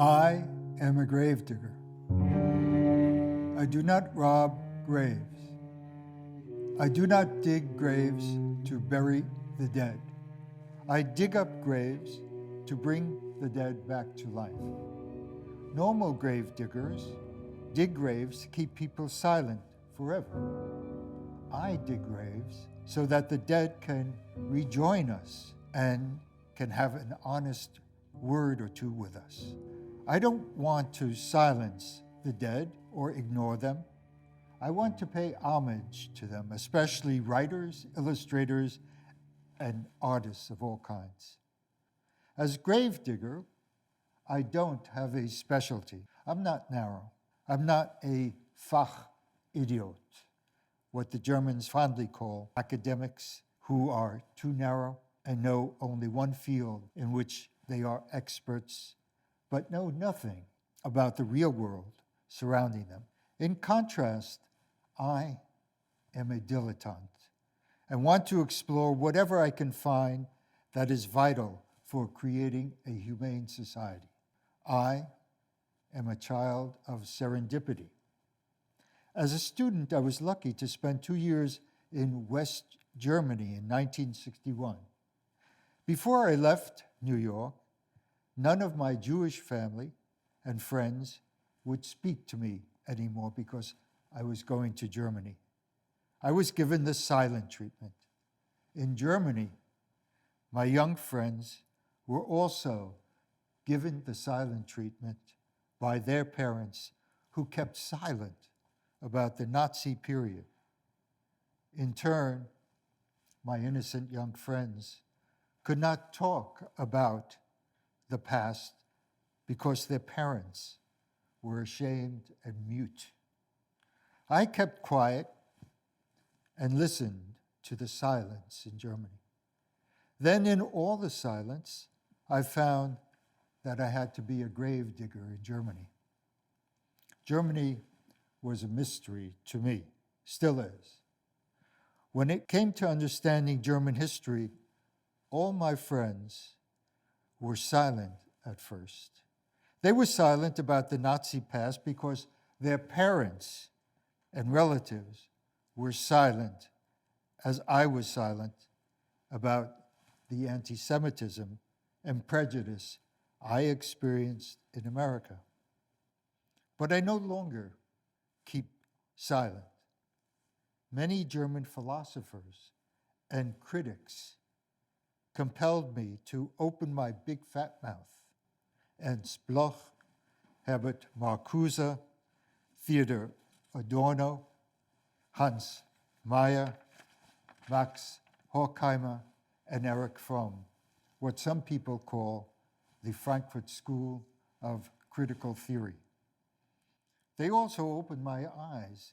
I am a gravedigger. I do not rob graves. I do not dig graves to bury the dead. I dig up graves to bring the dead back to life. Normal grave diggers dig graves to keep people silent forever. I dig graves so that the dead can rejoin us and can have an honest word or two with us. I don't want to silence the dead or ignore them. I want to pay homage to them, especially writers, illustrators, and artists of all kinds. As gravedigger, I don't have a specialty. I'm not narrow. I'm not a Fachidiot, what the Germans fondly call academics who are too narrow and know only one field in which they are experts, but know nothing about the real world surrounding them. In contrast, I am a dilettante and want to explore whatever I can find that is vital for creating a humane society. I am a child of serendipity. As a student, I was lucky to spend 2 years in West Germany in 1961. Before I left New York, none of my Jewish family and friends would speak to me anymore because I was going to Germany. I was given the silent treatment. In Germany, my young friends were also given the silent treatment by their parents who kept silent about the Nazi period. In turn, my innocent young friends could not talk about the past because their parents were ashamed and mute. I kept quiet and listened to the silence in Germany. Then in all the silence, I found that I had to be a grave digger in Germany. Germany was a mystery to me, still is. When it came to understanding German history, all my friends were silent at first. They were silent about the Nazi past because their parents and relatives were silent, as I was silent about the anti-Semitism and prejudice I experienced in America. But I no longer keep silent. Many German philosophers and critics compelled me to open my big fat mouth. Ernst Bloch, Herbert Marcuse, Theodor Adorno, Hans Mayer, Max Horkheimer, and Erich Fromm, what some people call the Frankfurt School of Critical Theory. They also opened my eyes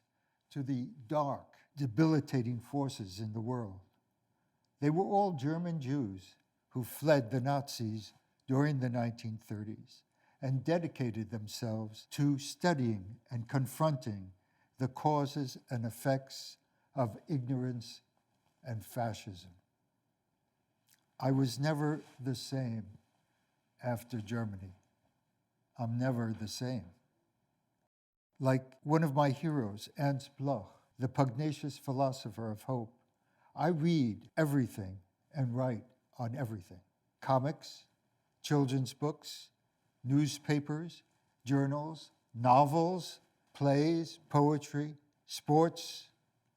to the dark, debilitating forces in the world. They were all German Jews who fled the Nazis during the 1930s and dedicated themselves to studying and confronting the causes and effects of ignorance and fascism. I was never the same after Germany. I'm never the same. Like one of my heroes, Ernst Bloch, the pugnacious philosopher of hope, I read everything and write on everything. Comics, children's books, newspapers, journals, novels, plays, poetry, sports,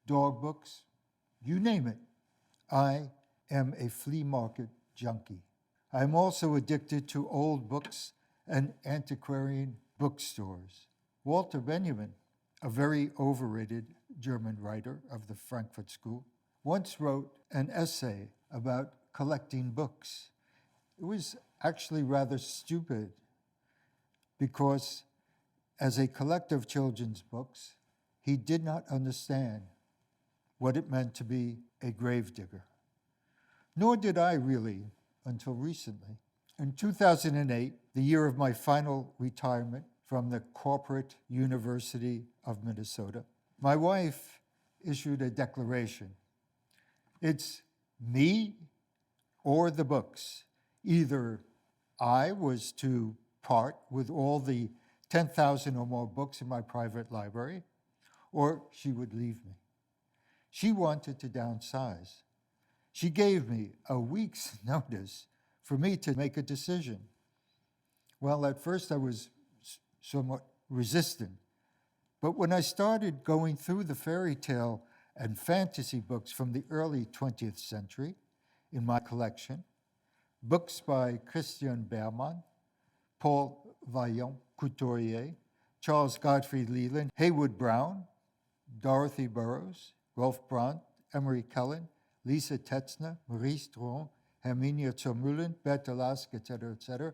dog books, you name it. I am a flea market junkie. I'm also addicted to old books and antiquarian bookstores. Walter Benjamin, a very overrated German writer of the Frankfurt School, once wrote an essay about collecting books. It was actually rather stupid because as a collector of children's books, he did not understand what it meant to be a gravedigger. Nor did I really until recently. In 2008, the year of my final retirement from the corporate University of Minnesota, my wife issued a declaration. It's me or the books. Either I was to part with all the 10,000 or more books in my private library, or she would leave me. She wanted to downsize. She gave me a week's notice for me to make a decision. Well, at first I was somewhat resistant, but when I started going through the fairy tale and fantasy books from the early 20th century in my collection, books by Christian Berman, Paul Vaillant-Couturier, Charles Godfrey Leland, Heywood Brown, Dorothy Burroughs, Rolf Brandt, Emery Kellen, Lisa Tetzner, Maurice Drouin, Herminia Zermühlen, Berta Lask, etc., etc.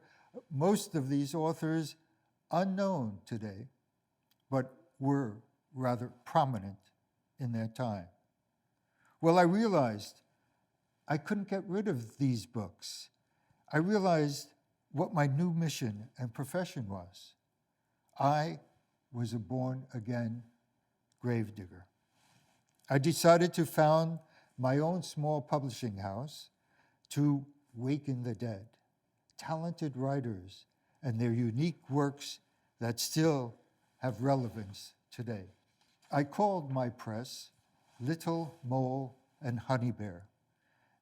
Most of these authors unknown today, but were rather prominent in their time. Well, I realized I couldn't get rid of these books. I realized what my new mission and profession was. I was a born-again gravedigger. I decided to found my own small publishing house to waken the dead, talented writers and their unique works that still have relevance today. I called my press Little Mole and Honey Bear.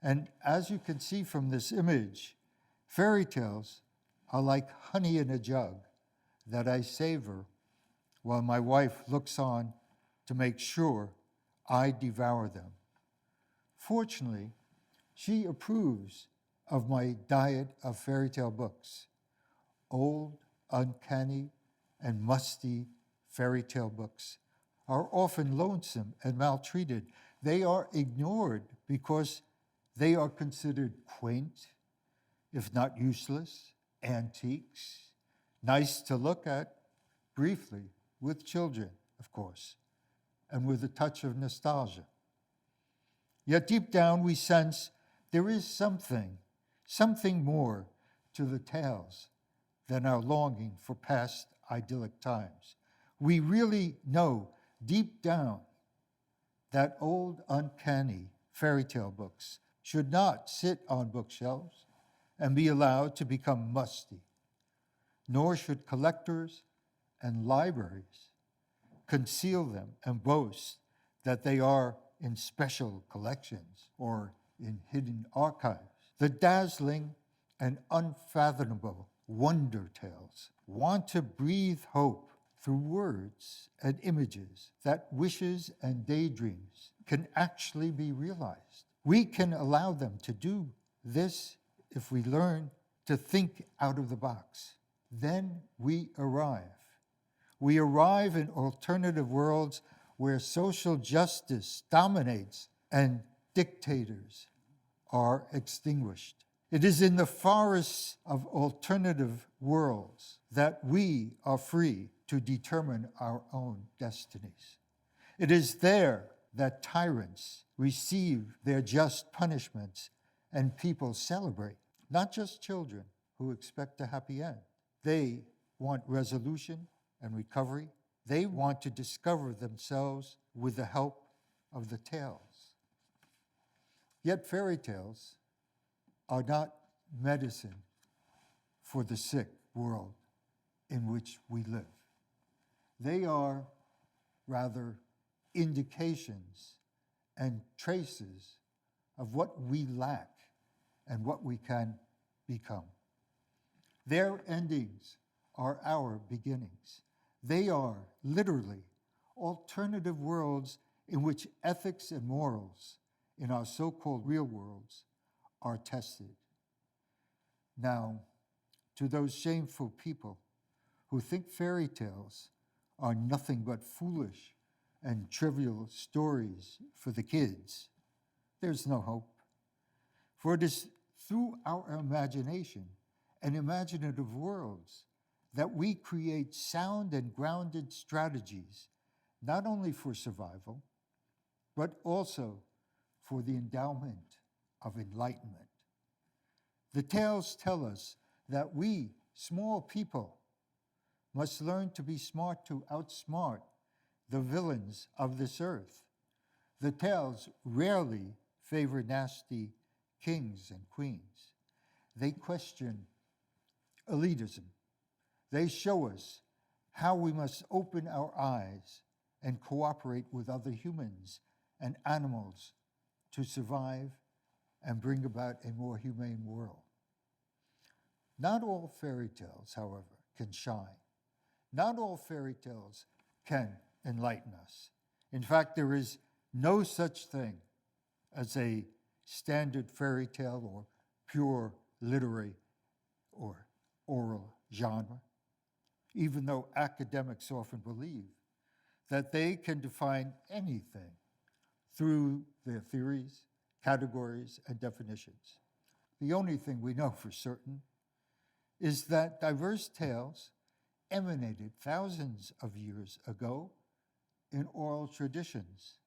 And as you can see from this image, fairy tales are like honey in a jug that I savor while my wife looks on to make sure I devour them. Fortunately, she approves of my diet of fairy tale books. Old, uncanny, and musty fairy tale books are often lonesome and maltreated. They are ignored because they are considered quaint, if not useless, antiques, nice to look at briefly with children, of course, and with a touch of nostalgia. Yet deep down we sense there is something more to the tales than our longing for past idyllic times. We really know deep down that old, uncanny fairy tale books should not sit on bookshelves and be allowed to become musty, nor should collectors and libraries conceal them and boast that they are in special collections or in hidden archives. The dazzling and unfathomable wonder tales want to breathe hope through words and images that wishes and daydreams can actually be realized. We can allow them to do this if we learn to think out of the box. Then we arrive. We arrive in alternative worlds where social justice dominates and dictators are extinguished. It is in the forests of alternative worlds that we are free to determine our own destinies. It is there that tyrants receive their just punishments and people celebrate, not just children who expect a happy end. They want resolution and recovery. They want to discover themselves with the help of the tales. Yet fairy tales are not medicine for the sick world in which we live. They are rather indications and traces of what we lack and what we can become. Their endings are our beginnings. They are literally alternative worlds in which ethics and morals in our so-called real worlds are tested. Now, to those shameful people who think fairy tales are nothing but foolish and trivial stories for the kids, there's no hope. For it is through our imagination and imaginative worlds that we create sound and grounded strategies, not only for survival, but also for the endowment of enlightenment. The tales tell us that we, small people, must learn to be smart to outsmart the villains of this earth. The tales rarely favor nasty kings and queens. They question elitism, They show us how we must open our eyes and cooperate with other humans and animals to survive and bring about a more humane world. Not all fairy tales, however, can shine. Not all fairy tales can enlighten us. In fact, there is no such thing as a standard fairy tale or pure literary or oral genre, even though academics often believe that they can define anything through their theories, categories, and definitions. The only thing we know for certain is that diverse tales emanated thousands of years ago in oral traditions,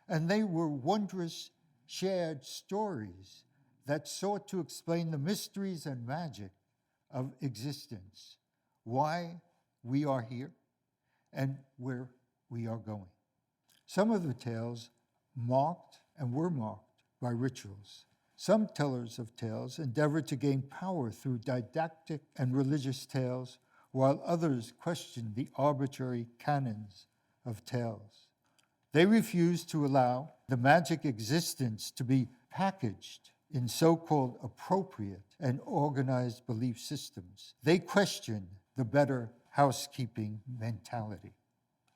and they were wondrous shared stories that sought to explain the mysteries and magic of existence, why we are here, and where we are going. Some of the tales were marked by rituals. Some tellers of tales endeavored to gain power through didactic and religious tales, while others questioned the arbitrary canons of tales. They refused to allow the magic existence to be packaged in so-called appropriate and organized belief systems. They questioned the better housekeeping mentality.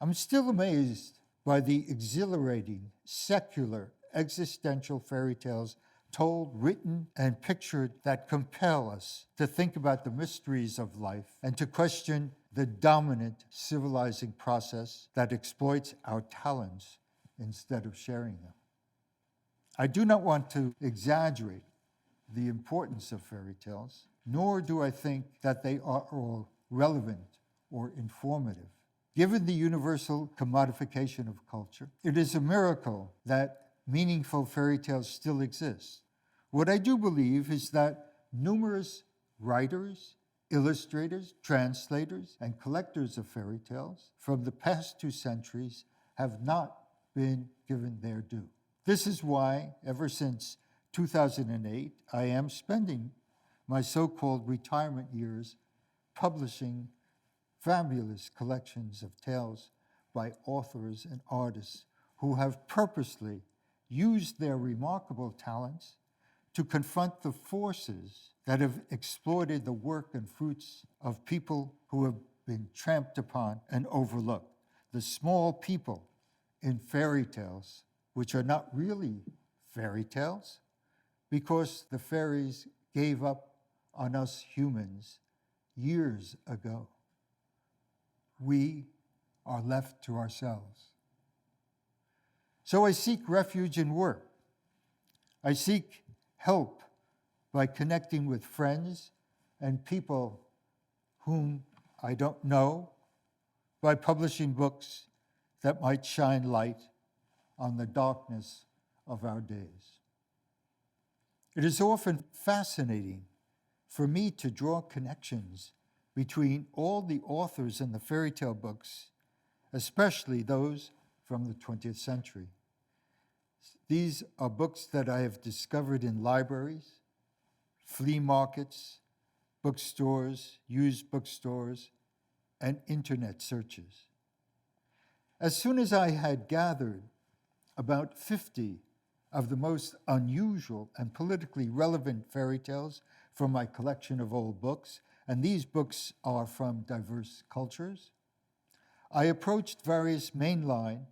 I'm still amazed by the exhilarating, secular, existential fairy tales told, written, and pictured that compel us to think about the mysteries of life and to question the dominant civilizing process that exploits our talents instead of sharing them. I do not want to exaggerate the importance of fairy tales, nor do I think that they are all relevant or informative. Given the universal commodification of culture, it is a miracle that meaningful fairy tales still exist. What I do believe is that numerous writers, illustrators, translators, and collectors of fairy tales from the past 2 centuries have not been given their due. This is why, ever since 2008, I am spending my so-called retirement years publishing fabulous collections of tales by authors and artists who have purposely used their remarkable talents to confront the forces that have exploited the work and fruits of people who have been tramped upon and overlooked. The small people in fairy tales, which are not really fairy tales, because the fairies gave up on us humans years ago. We are left to ourselves. So I seek refuge in work. I seek help by connecting with friends and people whom I don't know, by publishing books that might shine light on the darkness of our days. It is often fascinating for me to draw connections between all the authors in the fairy tale books, especially those from the 20th century. These are books that I have discovered in libraries, flea markets, bookstores, used bookstores, and internet searches. As soon as I had gathered about 50 of the most unusual and politically relevant fairy tales from my collection of old books, and these books are from diverse cultures, I approached various mainline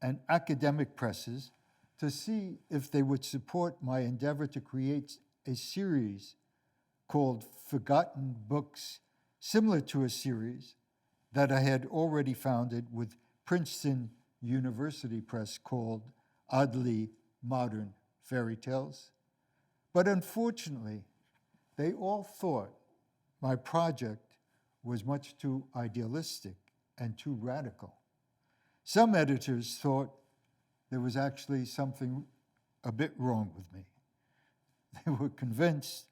and academic presses to see if they would support my endeavor to create a series called Forgotten Books, similar to a series that I had already founded with Princeton University Press called Oddly Modern Fairy Tales. But unfortunately, they all thought my project was much too idealistic and too radical. Some editors thought there was actually something a bit wrong with me. They were convinced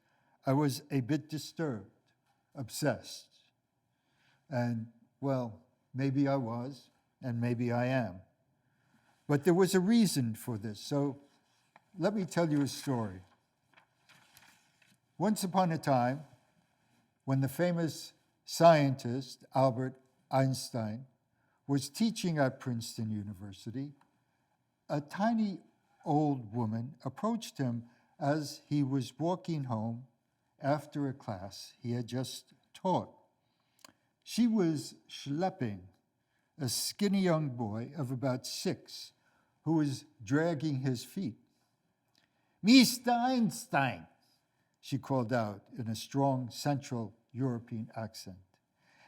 I was a bit disturbed, obsessed. And, well, maybe I was, and maybe I am. But there was a reason for this, so let me tell you a story. Once upon a time, when the famous scientist Albert Einstein was teaching at Princeton University, a tiny old woman approached him as he was walking home after a class he had just taught. She was schlepping a skinny young boy of about 6 who was dragging his feet. "Mr. Einstein," she called out in a strong Central European accent.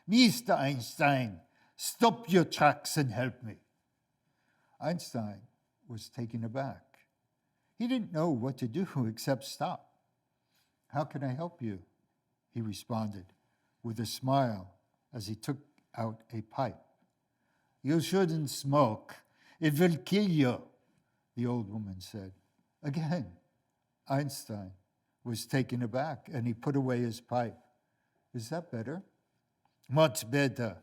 "Mr. Einstein, stop your tracks and help me." Einstein was taken aback. He didn't know what to do except stop. "How can I help you?" he responded with a smile as he took out a pipe. "You shouldn't smoke. It will kill you," the old woman said. Again, Einstein was taken aback and he put away his pipe. "Is that better?" "Much better,"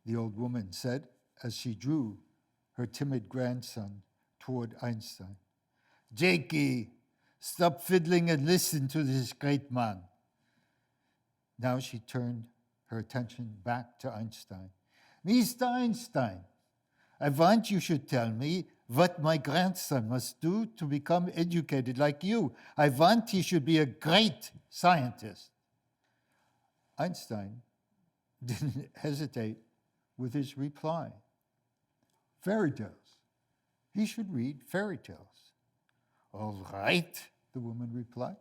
the old woman said as she drew her timid grandson toward Einstein. "Jakey, stop fiddling and listen to this great man." Now she turned her attention back to Einstein. "Mr. Einstein, I want you should tell me what my grandson must do to become educated like you. I want he should be a great scientist." Einstein didn't hesitate with his reply. "Fairy tales. He should read fairy tales." "All right," the woman replied.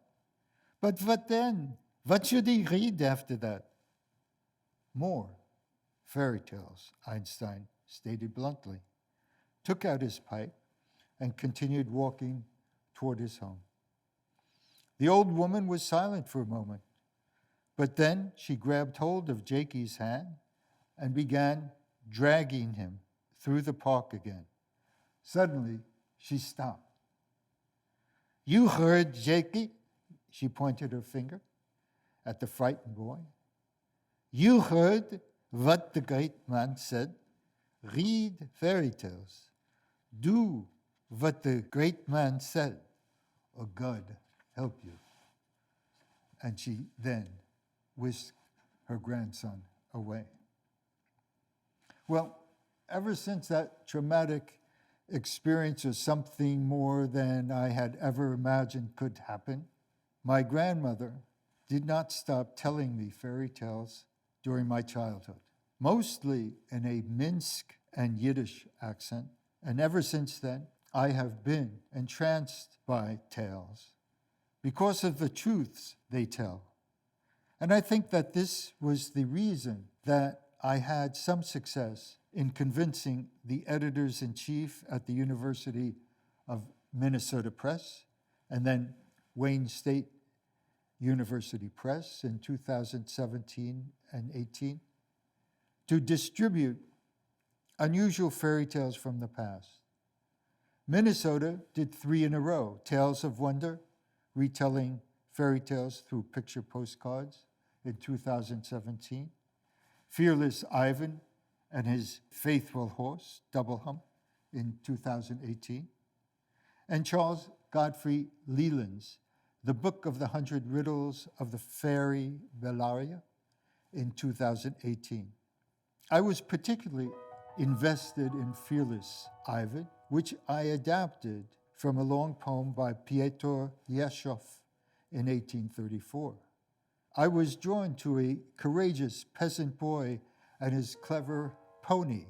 "But what then? What should he read after that?" "More fairy tales," Einstein stated bluntly, took out his pipe, and continued walking toward his home. The old woman was silent for a moment, but then she grabbed hold of Jakey's hand and began dragging him through the park again. Suddenly, she stopped. "You heard, Jakey?" She pointed her finger at the frightened boy. "You heard what the great man said? Read fairy tales. Do what the great man said, or God help you." And she then whisked her grandson away. Well, ever since that traumatic experience was something more than I had ever imagined could happen, my grandmother did not stop telling me fairy tales during my childhood, mostly in a Minsk and Yiddish accent. And ever since then, I have been entranced by tales because of the truths they tell. And I think that this was the reason that I had some success in convincing the editors-in-chief at the University of Minnesota Press and then Wayne State University Press in 2017 and 18 to distribute unusual fairy tales from the past. Minnesota did 3 in a row: Tales of Wonder, retelling fairy tales through picture postcards in 2017, Fearless Ivan and His Faithful Horse, Double Hump, in 2018, and Charles Godfrey Leland's The Book of the 100 Riddles of the Fairy Bellaria in 2018. I was particularly invested in Fearless Ivan, which I adapted from a long poem by Pyotr Yashov in 1834. I was drawn to a courageous peasant boy and his clever pony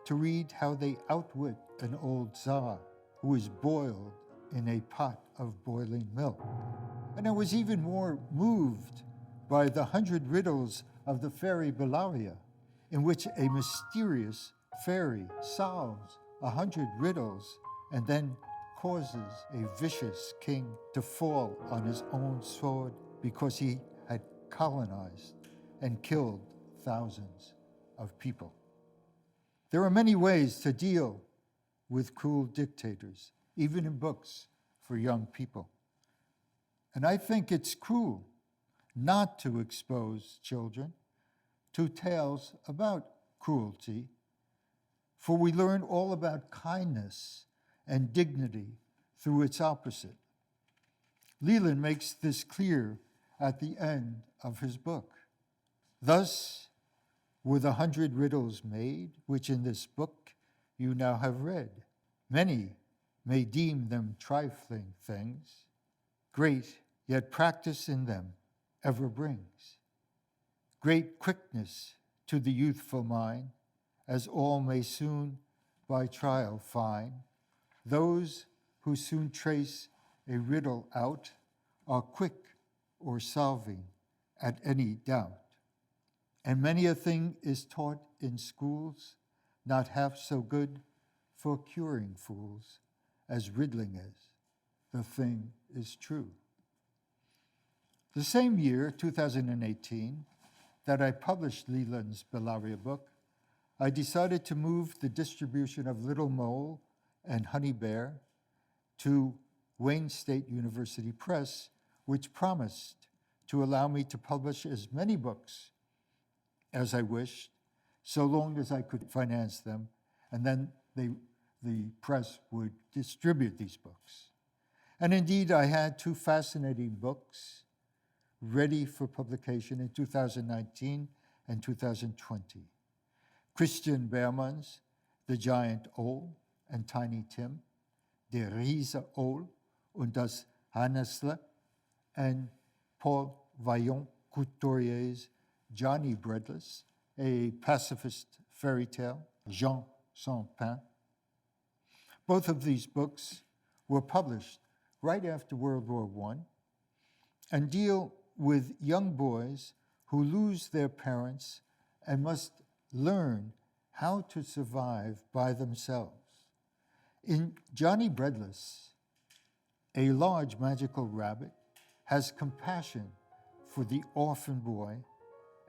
to read how they outwit an old Tsar who is boiled in a pot of boiling milk. And I was even more moved by the 100 Riddles of the Fairy Bellaria, in which a mysterious fairy solves 100 riddles and then causes a vicious king to fall on his own sword because he had colonized and killed thousands of people. There are many ways to deal with cruel dictators, even in books for young people. And I think it's cruel not to expose children to tales about cruelty, for we learn all about kindness and dignity through its opposite. Leland makes this clear at the end of his book. Thus were the 100 riddles made, which in this book you now have read. Many may deem them trifling things, great, yet practice in them ever brings great quickness to the youthful mind, as all may soon by trial find. Those who soon trace a riddle out are quick or solving at any doubt. And many a thing is taught in schools, not half so good for curing fools as riddling is. The thing is true. The same year, 2018, that I published Leland's Bellaria book, I decided to move the distribution of Little Mole and Honey Bear to Wayne State University Press, which promised to allow me to publish as many books as I wished, so long as I could finance them, and then the press would distribute these books. And indeed, I had two fascinating books ready for publication in 2019 and 2020. Christian Beermann's The Giant Owl and Tiny Tim, Der Riese Owl und das Hanesle, and Paul Vaillant-Couturier's Johnny Breadless, a pacifist fairy tale, Jean Sans Pain. Both of these books were published right after World War I and deal with young boys who lose their parents and must learn how to survive by themselves. In Johnny Breadless, a large magical rabbit has compassion for the orphan boy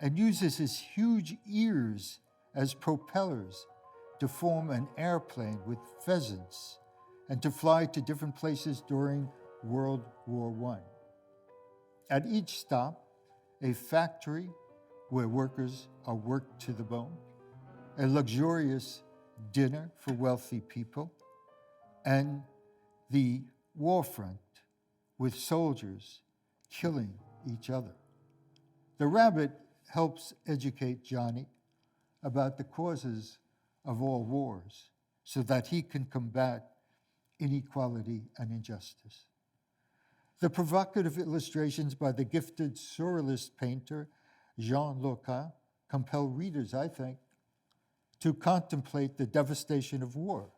and uses his huge ears as propellers to form an airplane with pheasants and to fly to different places during World War I. At each stop, a factory where workers are worked to the bone, a luxurious dinner for wealthy people, and the war front with soldiers killing each other. The rabbit helps educate Johnny about the causes of all wars so that he can combat inequality and injustice. The provocative illustrations by the gifted surrealist painter Jean Loca compel readers, I think, to contemplate the devastation of war.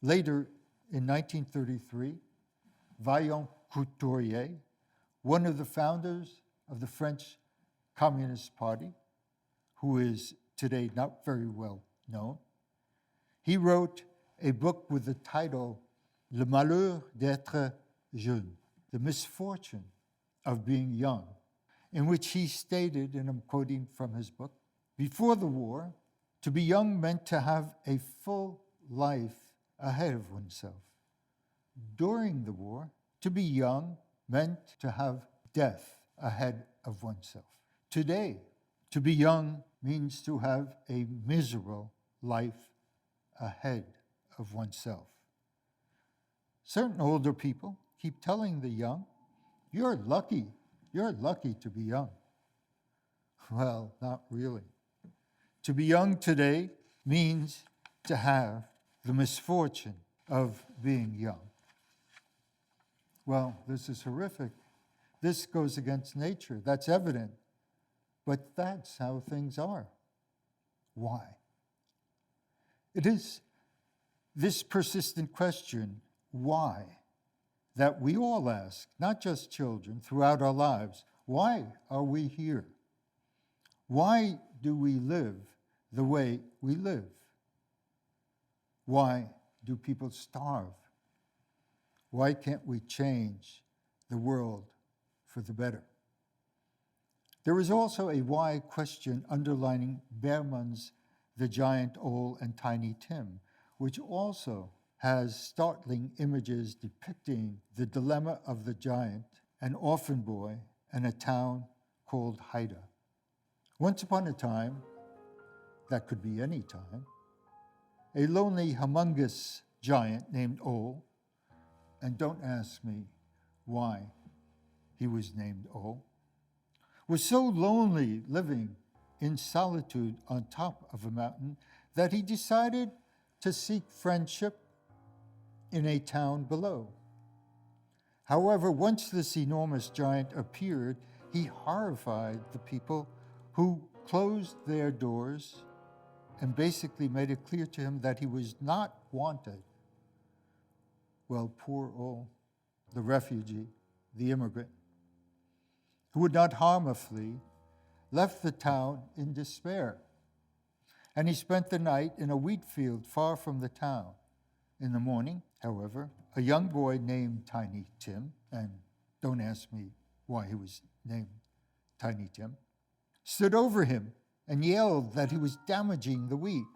Later, in 1933, Vaillant-Couturier, one of the founders of the French Communist Party, who is today not very well known, he wrote a book with the title Le malheur d'être jeune, the misfortune of being young, in which he stated, and I'm quoting from his book, before the war, to be young meant to have a full life ahead of oneself. During the war, to be young meant to have death ahead of oneself. Today, to be young means to have a miserable life ahead of oneself. Certain older people keep telling the young, you're lucky to be young. Well, not really. To be young today means to have the misfortune of being young. Well, this is horrific. This goes against nature. That's evident. But that's how things are. Why? It is this persistent question, why, that we all ask, not just children, throughout our lives. Why are we here? Why do we live the way we live? Why do people starve? Why can't we change the world for the better? There is also a why question underlining Beermann's The Giant Owl and Tiny Tim, which also has startling images depicting the dilemma of the giant, an orphan boy, and a town called Haida. Once upon a time, that could be any time, a lonely, humongous giant named Owl, and don't ask me why he was named Owl, was so lonely living in solitude on top of a mountain that he decided to seek friendship in a town below. However, once this enormous giant appeared, he horrified the people who closed their doors and basically made it clear to him that he was not wanted. Well, poor Ol, the refugee, the immigrant, who would not harm a flea, left the town in despair. And he spent the night in a wheat field far from the town. In the morning, however, a young boy named Tiny Tim, and don't ask me why he was named Tiny Tim, stood over him and yelled that he was damaging the wheat.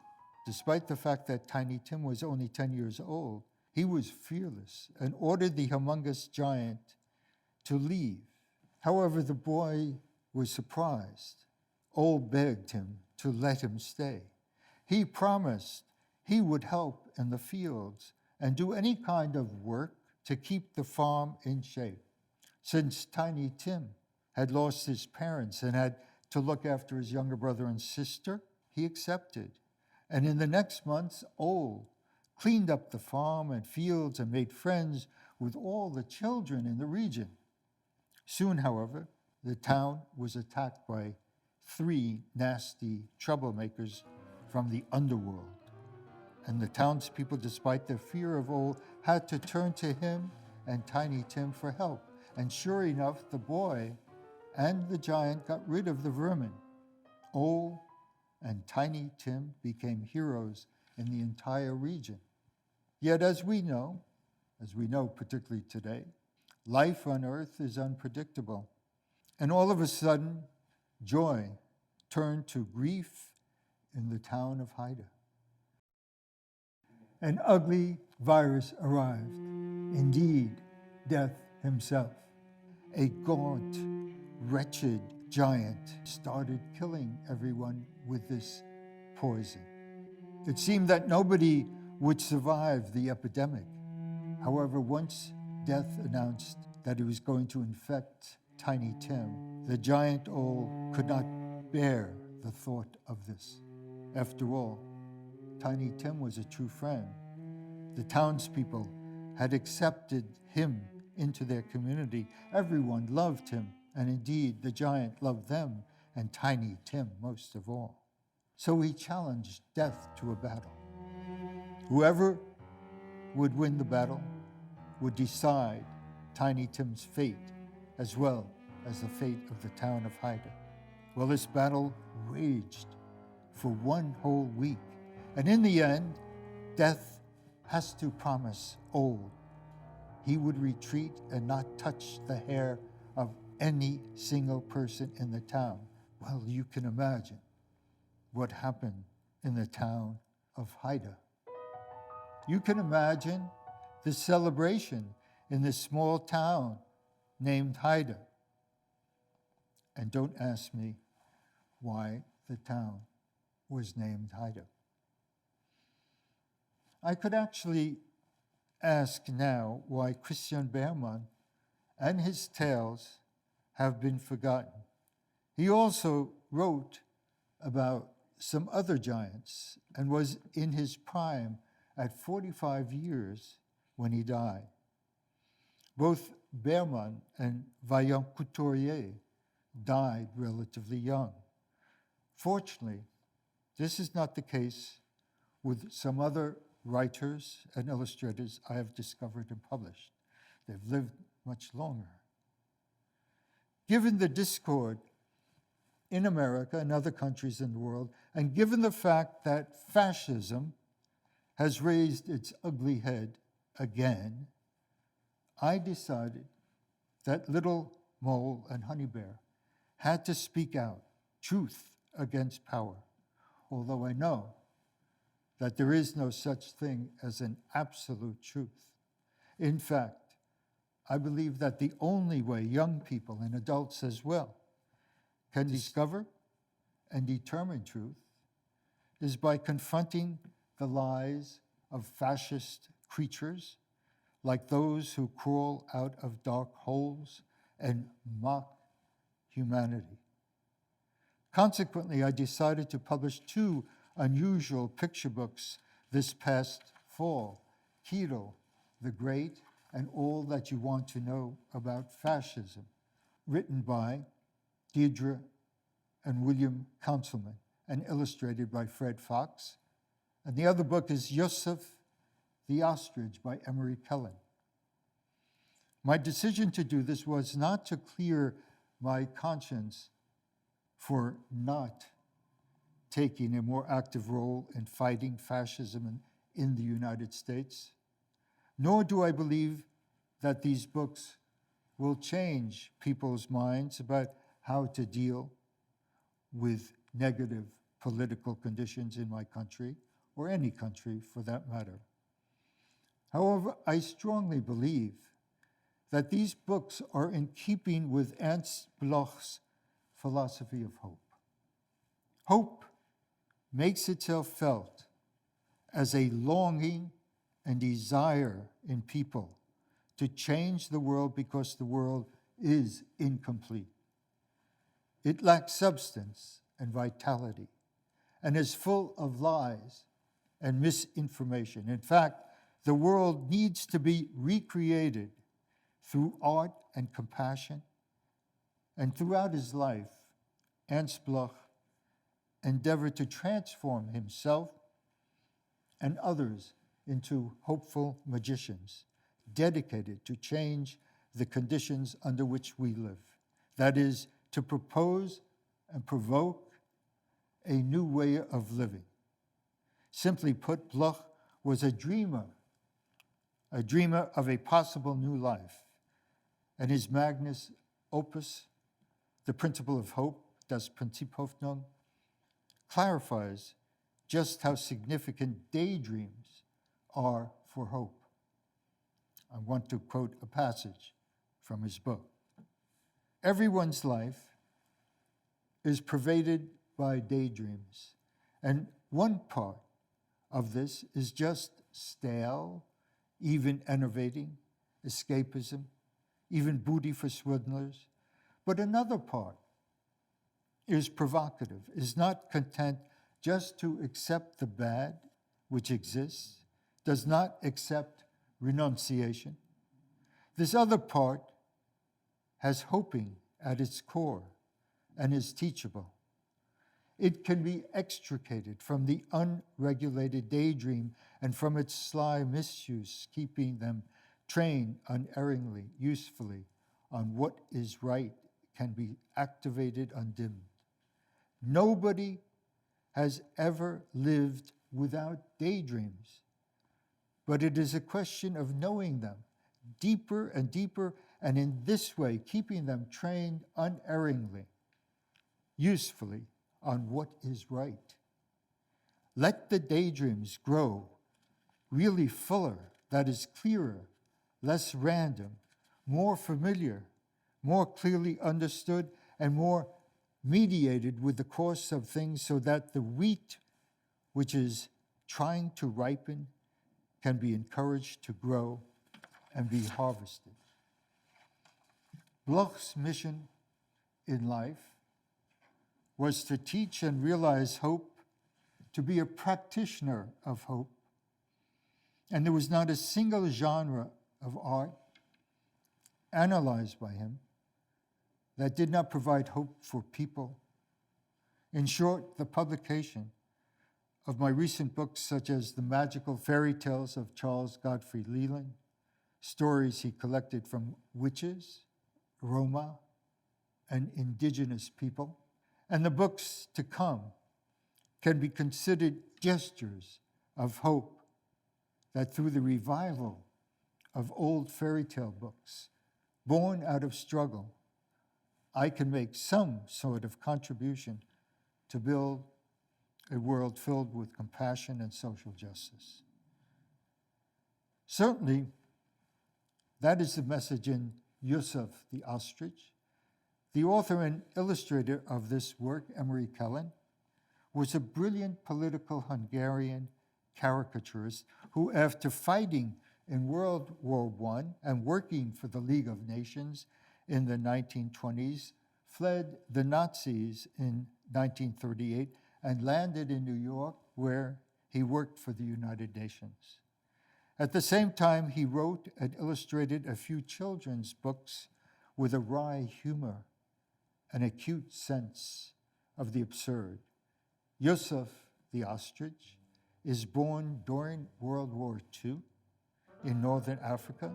Despite the fact that Tiny Tim was only 10 years old, he was fearless and ordered the humongous giant to leave. However, the boy was surprised. Ol begged him to let him stay. He promised he would help in the fields and do any kind of work to keep the farm in shape. Since Tiny Tim had lost his parents and had to look after his younger brother and sister, he accepted. And in the next months, Ol cleaned up the farm and fields and made friends with all the children in the region. Soon, however, the town was attacked by 3 nasty troublemakers from the underworld. And the townspeople, despite their fear of Ol, had to turn to him and Tiny Tim for help. And sure enough, the boy and the giant got rid of the vermin. Ol and Tiny Tim became heroes in the entire region. Yet as we know particularly today, life on earth is unpredictable. And all of a sudden, joy turned to grief in the town of Haida. An ugly virus arrived, indeed, death himself. A gaunt, wretched giant started killing everyone with this poison. It seemed that nobody would survive the epidemic. However, once death announced that it was going to infect Tiny Tim, the giant Ol could not bear the thought of this. After all, Tiny Tim was a true friend. The townspeople had accepted him into their community. Everyone loved him, and indeed the giant loved them, and Tiny Tim most of all. So he challenged death to a battle. Whoever would win the battle would decide Tiny Tim's fate, as well as the fate of the town of Haida. Well, this battle raged for 1 whole week, and in the end, death has to promise Ol he would retreat and not touch the hair of any single person in the town. Well, you can imagine what happened in the town of Haida. You can imagine the celebration in this small town named Haida. And don't ask me why the town was named Haida. I could actually ask now why Christian Beermann and his tales have been forgotten. He also wrote about some other giants and was in his prime at 45 years when he died. Both Beermann and Vaillant Couturier died relatively young. Fortunately, this is not the case with some other writers and illustrators I have discovered and published. They've lived much longer. Given the discord in America and other countries in the world, and given the fact that fascism has raised its ugly head again, I decided that Little Mole and Honey Bear had to speak out, truth against power, although I know that there is no such thing as an absolute truth. In fact, I believe that the only way young people and adults as well can discover and determine truth is by confronting the lies of fascist creatures like those who crawl out of dark holes and mock humanity. Consequently, I decided to publish two unusual picture books this past fall, Kiro the Great and All That You Want to Know About Fascism, written by Deirdre and William Councilman and illustrated by Fred Fox. And the other book is Yusuf the Ostrich by Emery Kellen. My decision to do this was not to clear my conscience for not taking a more active role in fighting fascism in the United States, nor do I believe that these books will change people's minds about how to deal with negative political conditions in my country, or any country for that matter. However, I strongly believe that these books are in keeping with Ernst Bloch's philosophy of hope. Hope makes itself felt as a longing and desire in people to change the world because the world is incomplete. It lacks substance and vitality and is full of lies and misinformation. In fact, the world needs to be recreated through art and compassion. And throughout his life, Ernst Bloch endeavored to transform himself and others into hopeful magicians, dedicated to change the conditions under which we live. That is, to propose and provoke a new way of living. Simply put, Bloch was a dreamer of a possible new life. And his magnus opus, The Principle of Hope, Das Prinzip Hoffnung, clarifies just how significant daydreams are for hope. I want to quote a passage from his book. Everyone's life is pervaded by daydreams, and one part of this is just stale, even enervating, escapism, even booty for swindlers. But another part is provocative, is not content just to accept the bad which exists, does not accept renunciation. This other part has hoping at its core and is teachable. It can be extricated from the unregulated daydream and from its sly misuse, keeping them trained unerringly, usefully, on what is right, can be activated undimmed. Nobody has ever lived without daydreams, but it is a question of knowing them deeper and deeper, and in this way, keeping them trained unerringly, usefully, on what is right. Let the daydreams grow really fuller, that is clearer, less random, more familiar, more clearly understood, and more mediated with the course of things, so that the wheat which is trying to ripen can be encouraged to grow and be harvested. Bloch's mission in life was to teach and realize hope, to be a practitioner of hope. And there was not a single genre of art analyzed by him that did not provide hope for people. In short, the publication of my recent books, such as The Magical Fairy Tales of Charles Godfrey Leland, stories he collected from witches, Roma, and indigenous people, and the books to come, can be considered gestures of hope that through the revival of old fairy tale books, born out of struggle, I can make some sort of contribution to build a world filled with compassion and social justice. Certainly, that is the message in Yusuf the Ostrich. The author and illustrator of this work, Emery Kellen, was a brilliant political Hungarian caricaturist who, after fighting in World War I and working for the League of Nations in the 1920s, fled the Nazis in 1938 and landed in New York, where he worked for the United Nations. At the same time, he wrote and illustrated a few children's books with a wry humor, an acute sense of the absurd. Yusuf the ostrich is born during World War II in Northern Africa,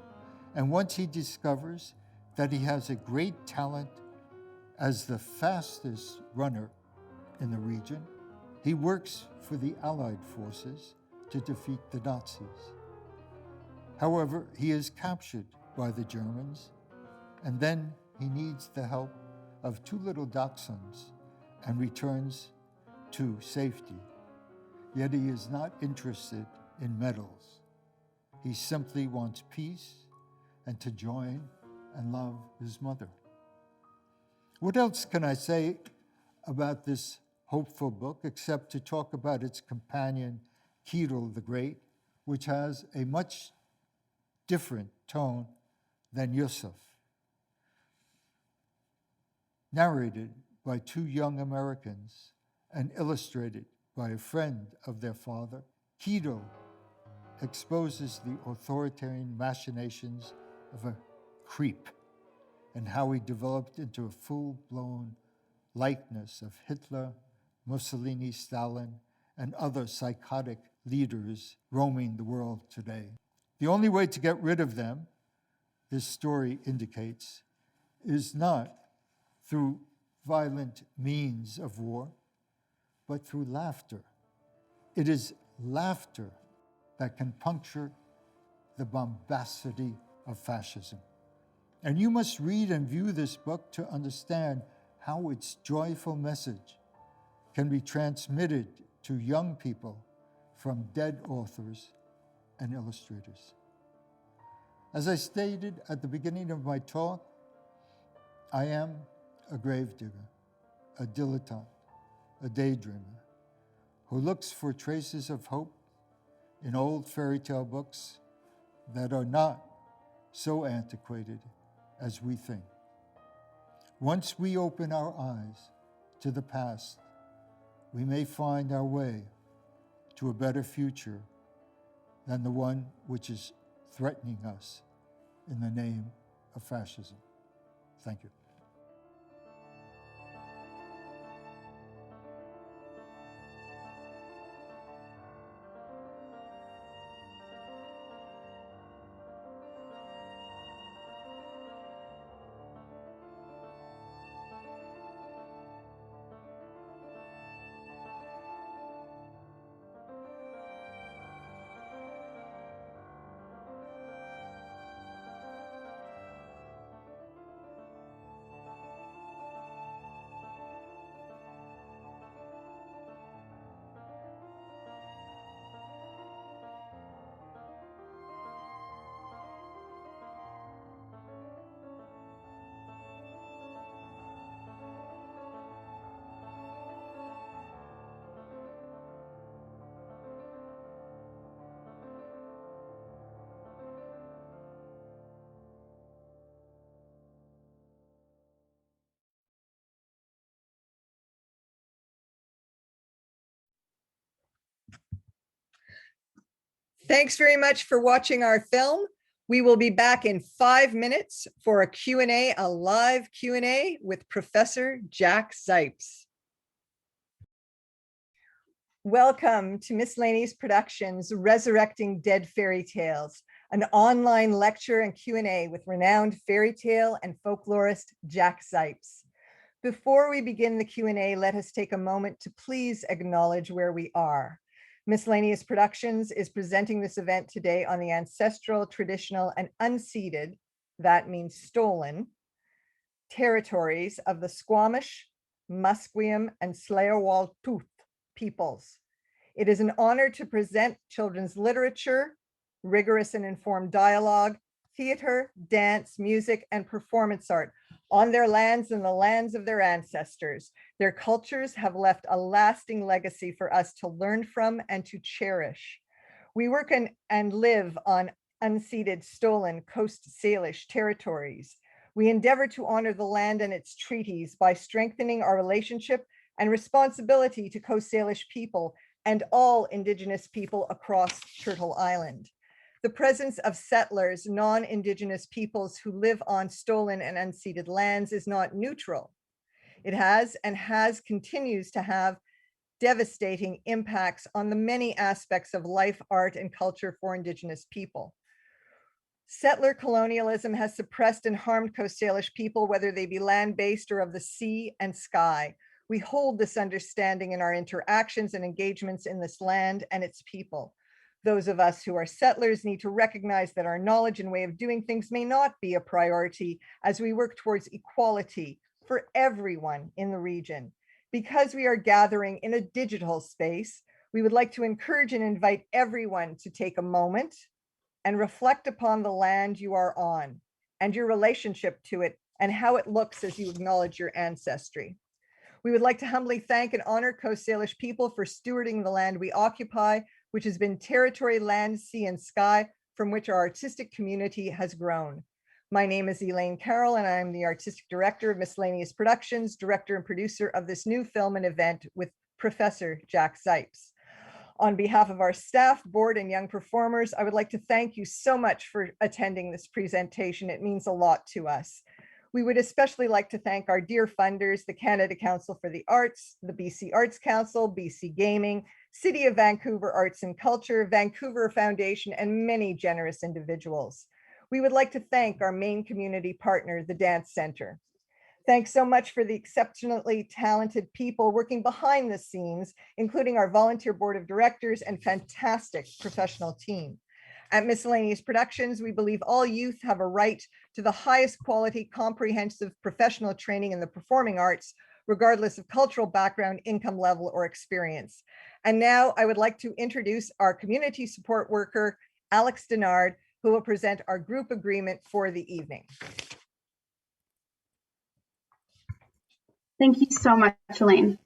and once he discovers that he has a great talent as the fastest runner in the region, he works for the Allied forces to defeat the Nazis. However, he is captured by the Germans, and then he needs the help of two little dachshunds and returns to safety. Yet he is not interested in medals. He simply wants peace and to join and love his mother. What else can I say about this hopeful book except to talk about its companion, Kedal the Great, which has a much different tone than Yusuf. Narrated by two young Americans and illustrated by a friend of their father, Kedal exposes the authoritarian machinations of a creep and how he developed into a full-blown likeness of Hitler, Mussolini, Stalin, and other psychotic leaders roaming the world today. The only way to get rid of them, this story indicates, is not through violent means of war, but through laughter. It is laughter that can puncture the bombacity of fascism. And you must read and view this book to understand how its joyful message can be transmitted to young people from dead authors and illustrators. As I stated at the beginning of my talk, I am a gravedigger, a dilettante, a daydreamer, who looks for traces of hope in old fairy tale books that are not so antiquated as we think. Once we open our eyes to the past, we may find our way to a better future than the one which is threatening us in the name of fascism. Thank you. Thanks very much for watching our film. We will be back in 5 minutes for a Q&A, a live Q&A with Professor Jack Zipes. Welcome to Miss Laney's Productions, Resurrecting Dead Fairy Tales, an online lecture and Q&A with renowned fairy tale and folklorist Jack Zipes. Before we begin the Q&A, let us take a moment to please acknowledge where we are. Miscellaneous Productions is presenting this event today on the ancestral, traditional, and unceded, that means stolen, territories of the Squamish, Musqueam, and Tsleil-Waututh peoples. It is an honor to present children's literature, rigorous and informed dialogue, theater, dance, music, and performance art on their lands and the lands of their ancestors. Their cultures have left a lasting legacy for us to learn from and to cherish. We work and live on unceded, stolen Coast Salish territories. We endeavor to honor the land and its treaties by strengthening our relationship and responsibility to Coast Salish people and all Indigenous people across Turtle Island. The presence of settlers, non-Indigenous peoples who live on stolen and unceded lands is not neutral. It has continues to have devastating impacts on the many aspects of life, art, and culture for Indigenous people. Settler colonialism has suppressed and harmed Coast Salish people, whether they be land-based or of the sea and sky. We hold this understanding in our interactions and engagements in this land and its people. Those of us who are settlers need to recognize that our knowledge and way of doing things may not be a priority as we work towards equality for everyone in the region. Because we are gathering in a digital space, we would like to encourage and invite everyone to take a moment and reflect upon the land you are on and your relationship to it and how it looks as you acknowledge your ancestry. We would like to humbly thank and honor Coast Salish people for stewarding the land we occupy, which has been territory, land, sea, and sky from which our artistic community has grown. My name is Elaine Carroll, and I'm the Artistic Director of Miscellaneous Productions, director and producer of this new film and event with Professor Jack Zipes. On behalf of our staff, board, and young performers, I would like to thank you so much for attending this presentation. It means a lot to us. We would especially like to thank our dear funders, the Canada Council for the Arts, the BC Arts Council, BC Gaming, City of Vancouver Arts and Culture, Vancouver Foundation, and many generous individuals. We would like to thank our main community partner, the Dance Center. Thanks so much for the exceptionally talented people working behind the scenes, including our volunteer board of directors and fantastic professional team. At Miscellaneous Productions, we believe all youth have a right to the highest quality, comprehensive professional training in the performing arts, regardless of cultural background, income level, or experience. And now I would like to introduce our community support worker, Alex Denard, who will present our group agreement for the evening. Thank you so much, Elaine.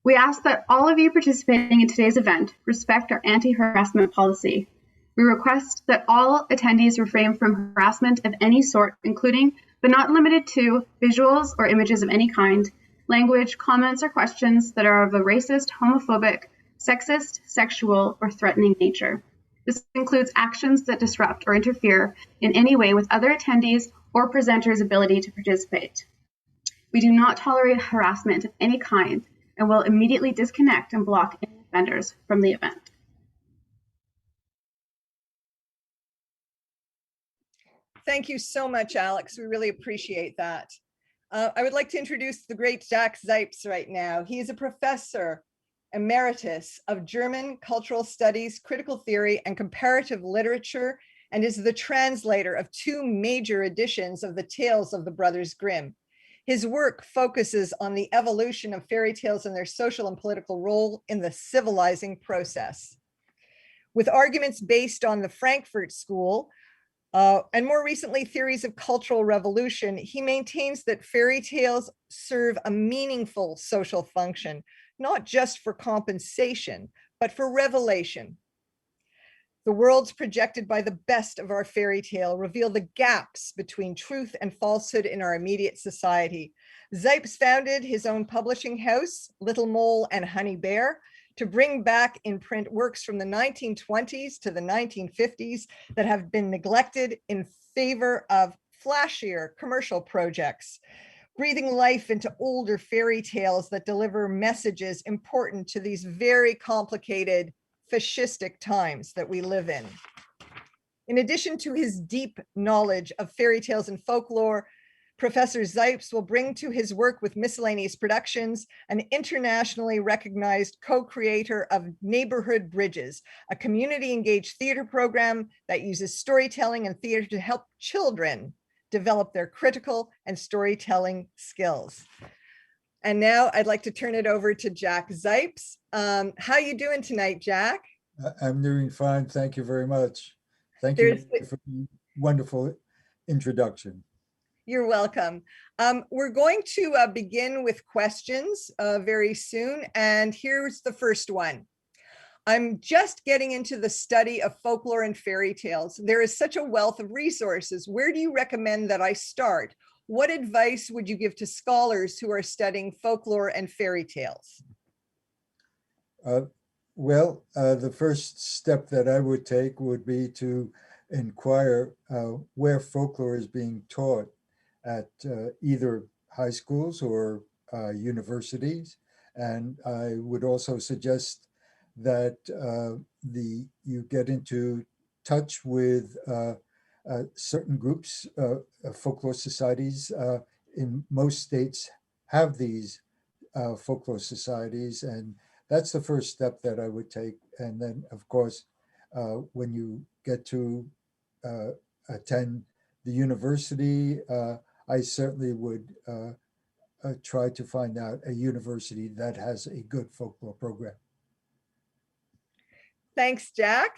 We ask that all of you participating in today's event respect our anti-harassment policy. We request that all attendees refrain from harassment of any sort, including, but not limited to, visuals or images of any kind, language, comments, or questions that are of a racist, homophobic, sexist, sexual, or threatening nature. This includes actions that disrupt or interfere in any way with other attendees or presenters' ability to participate. We do not tolerate harassment of any kind and will immediately disconnect and block any offenders from the event. Thank you so much, Alex. We really appreciate that. I would like to introduce the great Jack Zipes right now. He is a professor emeritus of German cultural studies, critical theory, and comparative literature, and is the translator of two major editions of the Tales of the Brothers Grimm. His work focuses on the evolution of fairy tales and their social and political role in the civilizing process. With arguments based on the Frankfurt School, and more recently, theories of cultural revolution, he maintains that fairy tales serve a meaningful social function, not just for compensation, but for revelation. The worlds projected by the best of our fairy tale reveal the gaps between truth and falsehood in our immediate society. Zipes founded his own publishing house, Little Mole and Honey Bear, to bring back in print works from the 1920s to the 1950s that have been neglected in favor of flashier commercial projects, breathing life into older fairy tales that deliver messages important to these very complicated fascistic times that we live in. In addition to his deep knowledge of fairy tales and folklore, Professor Zipes will bring to his work with Miscellaneous Productions an internationally recognized co-creator of Neighborhood Bridges, a community-engaged theater program that uses storytelling and theater to help children develop their critical and storytelling skills. And now I'd like to turn it over to Jack Zipes. How you doing tonight, Jack? I'm doing fine. Thank you very much. Thank you for the wonderful introduction. You're welcome. We're going to begin with questions very soon. And here's the first one. I'm just getting into the study of folklore and fairy tales. There is such a wealth of resources. Where do you recommend that I start? what advice would you give to scholars who are studying folklore and fairy tales? Uh, the first step that I would take would be to inquire where folklore is being taught at either high schools or universities. And I would also suggest that you get into touch with certain groups, folklore societies in most states have these folklore societies, and that's the first step that I would take. And then, of course, when you get to uh, attend the university, I certainly would try to find out a university that has a good folklore program. Thanks, Jack.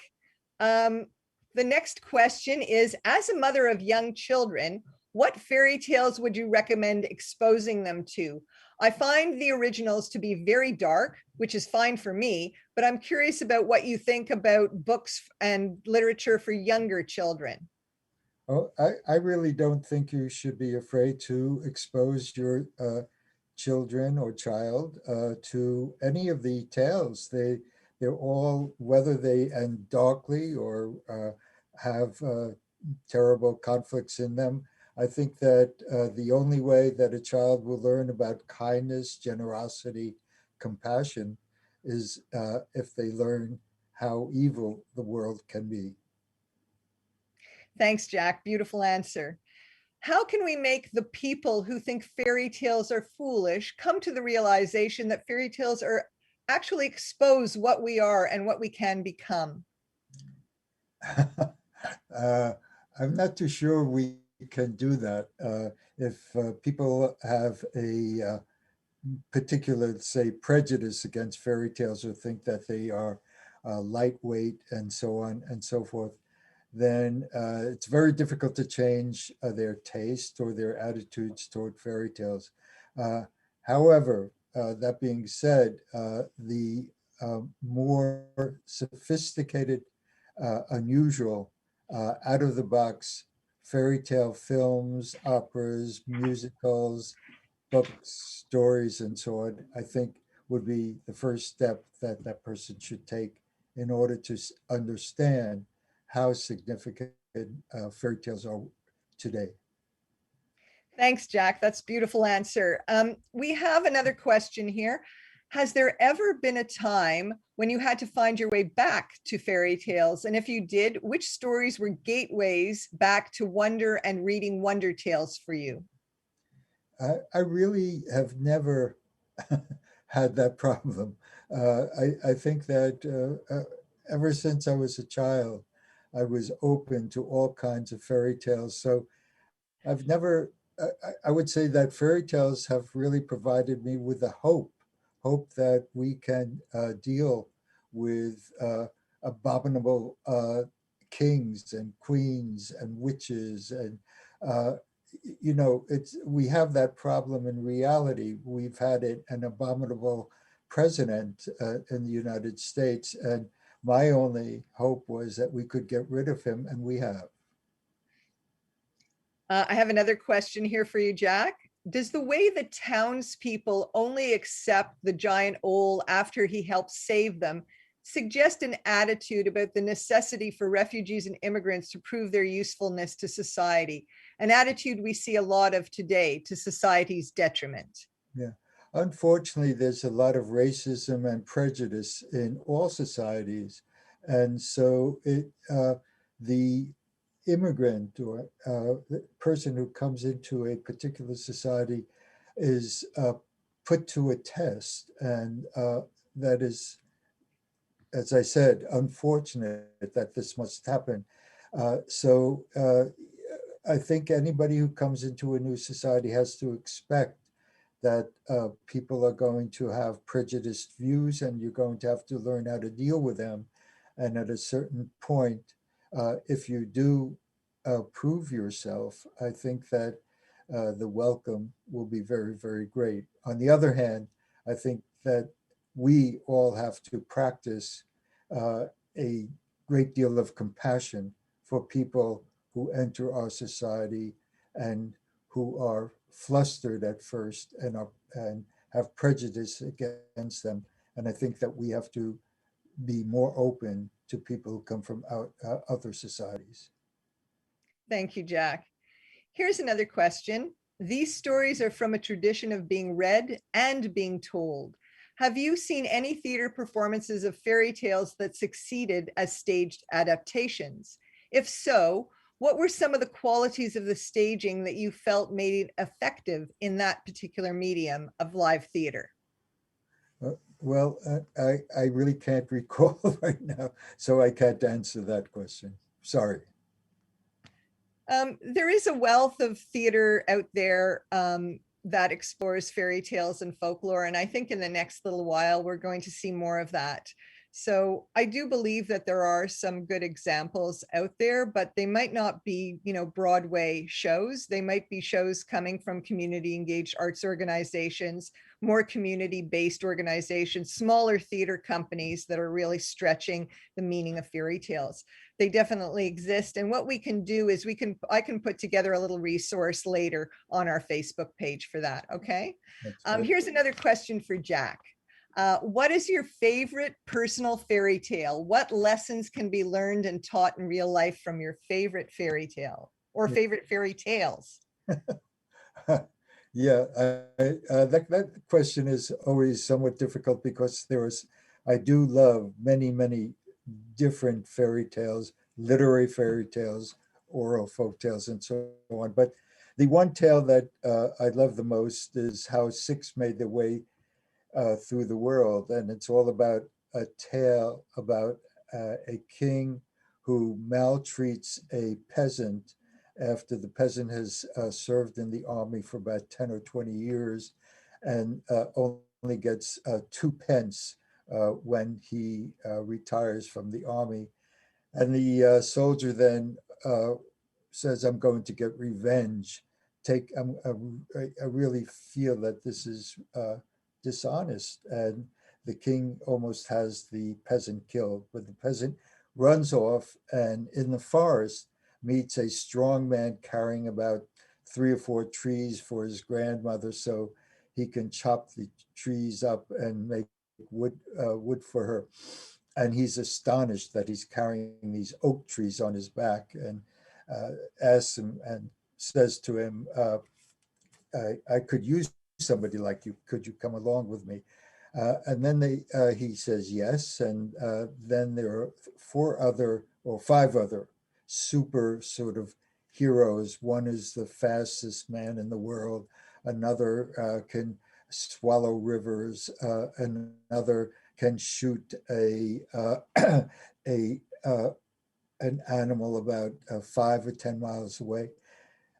Um, the next question is, as a mother of young children, what fairy tales would you recommend exposing them to? I find the originals to be very dark, which is fine for me, but I'm curious about what you think about books and literature for younger children. Oh, I really don't think you should be afraid to expose your children or child to any of the tales. They're all, whether they end darkly or have terrible conflicts in them. I think that the only way that a child will learn about kindness, generosity, compassion is if they learn how evil the world can be. Thanks, Jack. Beautiful answer. How can we make the people who think fairy tales are foolish come to the realization that fairy tales are actually expose what we are and what we can become? uh, I'm not too sure we can do that. If people have a particular, say, prejudice against fairy tales or think that they are lightweight and so on and so forth, then it's very difficult to change their taste or their attitudes toward fairy tales. Uh, However, that being said, the more sophisticated, unusual, out of the box fairy tale films, operas, musicals, books, stories, and so on, I think would be the first step that that person should take in order to understand how significant fairy tales are today. Thanks, Jack. That's a beautiful answer. We have another question here. Has there ever been a time when you had to find your way back to fairy tales? And if you did, which stories were gateways back to wonder and reading wonder tales for you? I really have never had that problem. I think that ever since I was a child, I was open to all kinds of fairy tales. So I've never, I would say that fairy tales have really provided me with a hope that we can deal with abominable kings and queens and witches. And, uh, it's, we have that problem in reality. We've had an abominable president in the United States. And my only hope was that we could get rid of him, and we have. I have another question here for you, Jack. Does the way the townspeople only accept the giant owl after he helps save them suggest an attitude about the necessity for refugees and immigrants to prove their usefulness to society? An attitude we see a lot of today to society's detriment. Yeah. Unfortunately, there's a lot of racism and prejudice in all societies. And so the immigrant or the person who comes into a particular society is put to a test. And that is, as I said, unfortunate that this must happen. I think anybody who comes into a new society has to expect that people are going to have prejudiced views, and you're going to have to learn how to deal with them. And at a certain point, if you do prove yourself, I think that the welcome will be very, very great. On the other hand, I think that we all have to practice uh, a great deal of compassion for people who enter our society and who are flustered at first and have prejudice against them. And I think that we have to be more open to people who come from other societies. Thank you, Jack. Here's another question. These stories are from a tradition of being read and being told. Have you seen any theater performances of fairy tales that succeeded as staged adaptations? If so, what were some of the qualities of the staging that you felt made it effective in that particular medium of live theater? Well, I really can't recall right now, so I can't answer that question. Sorry. There is a wealth of theater out there that explores fairy tales and folklore. And I think in the next little while, we're going to see more of that. So I do believe that there are some good examples out there, but they might not be, Broadway shows. They might be shows coming from community engaged arts organizations, more community-based organizations, smaller theater companies that are really stretching the meaning of fairy tales. They definitely exist. And what we can do is I can put together a little resource later on our Facebook page for that. Okay. Here's another question for Jack. What is your favorite personal fairy tale? What lessons can be learned and taught in real life from your favorite fairy tale or favorite fairy tales? Yeah, that question is always somewhat difficult because I do love many different fairy tales, literary fairy tales, oral folk tales, and so on. But the one tale that I love the most is how six made their way through the world. And it's all about a tale about a king who maltreats a peasant after the peasant has served in the army for about 10 or 20 years and only gets 2 pence when he retires from the army. And the soldier then says, I'm going to get revenge. I really feel that this is dishonest. And the king almost has the peasant killed, but the peasant runs off and in the forest meets a strong man carrying about 3 or 4 trees for his grandmother so he can chop the trees up and make wood for her. And he's astonished that he's carrying these oak trees on his back and asks him and says to him, I could use somebody like you. Could you come along with me? And then he says yes. And then there are 5 other super sort of heroes. One is the fastest man in the world. Another can swallow rivers. Another can shoot an animal about 5 or 10 miles away.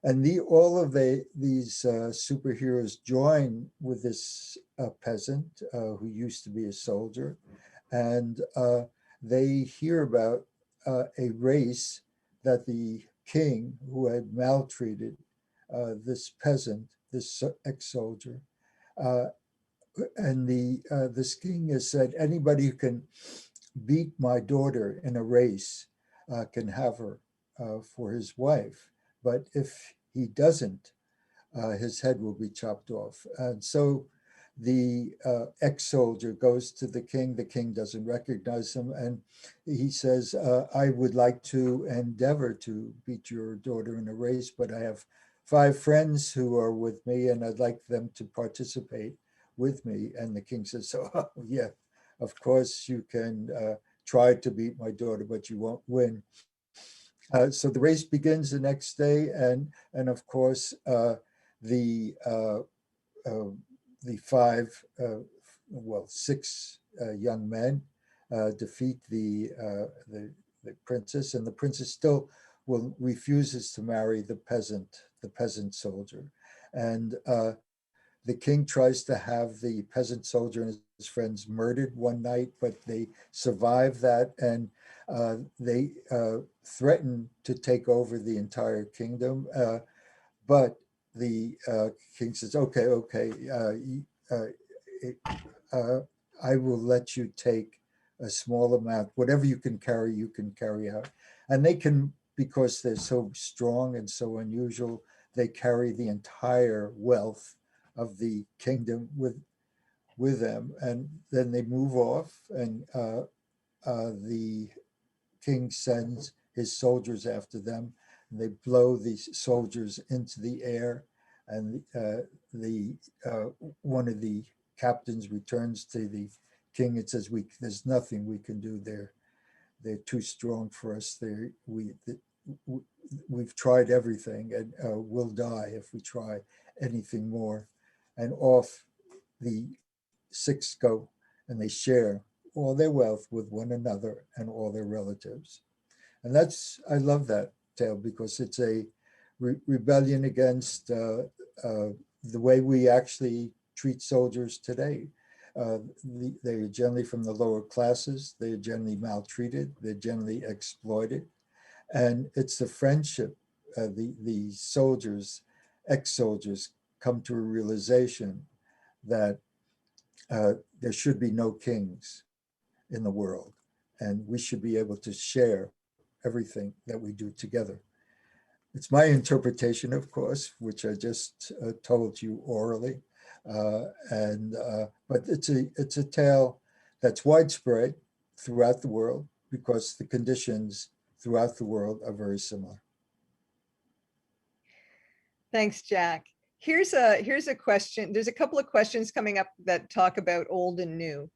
And all of these superheroes join with this peasant who used to be a soldier, and they hear about a race that the king, who had maltreated this peasant, this ex-soldier, uh, and this king has said, anybody who can beat my daughter in a race can have her for his wife. But if he doesn't, his head will be chopped off. And so the ex-soldier goes to the king. The king doesn't recognize him. And he says, I would like to endeavor to beat your daughter in a race, but I have 5 friends who are with me and I'd like them to participate with me. And the king says, oh, yeah, of course you can try to beat my daughter, but you won't win. So the race begins the next day, and of course the uh, the 6 young men defeat the princess, and the princess still refuses to marry the peasant soldier, and the king tries to have the peasant soldier and his friends murdered one night, but they survive that, and they threaten to take over the entire kingdom. But the king says, okay, I will let you take a small amount, whatever you can carry out. And they can, because they're so strong and so unusual, they carry the entire wealth of the kingdom with them, and then they move off, and the king sends his soldiers after them, and they blow these soldiers into the air, and the one of the captains returns to the king and says, there's nothing we can do there. They're too strong for us. We've tried everything, and we'll die if we try anything more. And off the six go, and they share all their wealth with one another and all their relatives. And I love that tale because it's a rebellion against the way we actually treat soldiers today. They are generally from the lower classes. They are generally maltreated. They're generally exploited. And it's the friendship. The soldiers, ex-soldiers, come to a realization that there should be no kings in the world, and we should be able to share everything that we do together. It's my interpretation, of course, which I just told you orally, but it's a tale that's widespread throughout the world because the conditions throughout the world are very similar. Thanks, Jack. Here's a question. There's a couple of questions coming up that talk about old and new,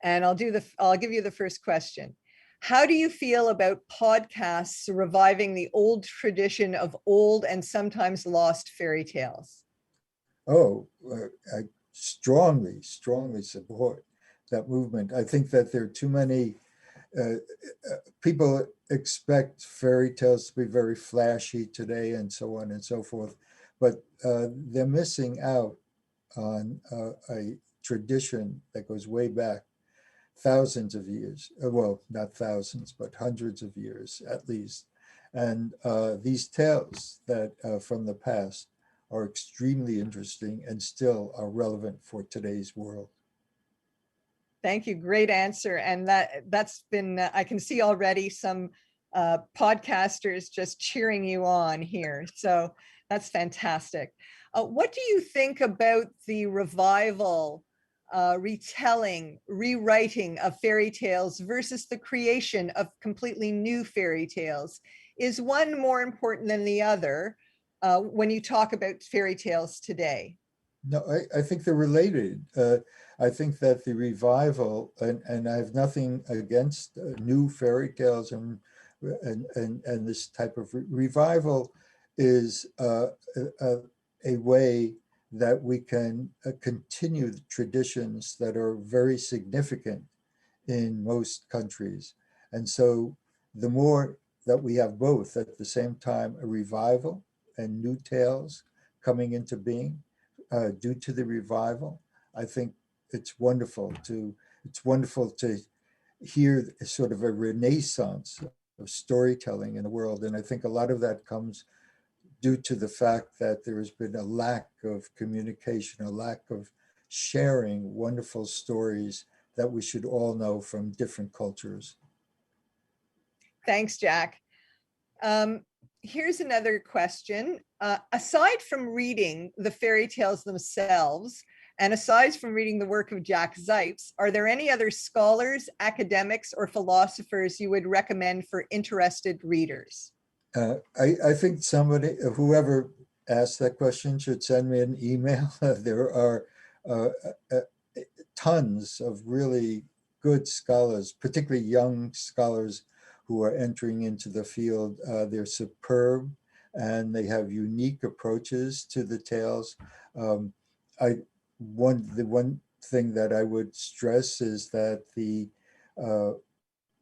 and I'll give you the first question. How do you feel about podcasts reviving the old tradition of old and sometimes lost fairy tales? Oh, I strongly support that movement. I think that there are too many people expect fairy tales to be very flashy today and so on and so forth, but they're missing out on a tradition that goes way back thousands of years. Well, not thousands, but hundreds of years at least. And these tales that from the past are extremely interesting and still are relevant for today's world. Thank you. Great answer. And that's been, I can see already some podcasters just cheering you on here. So that's fantastic. What do you think about the revival, retelling, rewriting of fairy tales versus the creation of completely new fairy tales? Is one more important than the other when you talk about fairy tales today? No, I think they're related. I think that the revival, and I have nothing against new fairy tales and this type of revival is a way that we can continue the traditions that are very significant in most countries. And so the more that we have both at the same time, a revival and new tales coming into being due to the revival, I think it's wonderful to hear sort of a renaissance of storytelling in the world. And I think a lot of that comes due to the fact that there has been a lack of communication, a lack of sharing wonderful stories that we should all know from different cultures. Thanks, Jack. Here's another question. Aside from reading the fairy tales themselves, and aside from reading the work of Jack Zipes, are there any other scholars, academics, or philosophers you would recommend for interested readers? I think whoever asked that question should send me an email. There are tons of really good scholars, particularly young scholars who are entering into the field. They're superb and they have unique approaches to the tales. The one thing that I would stress is that the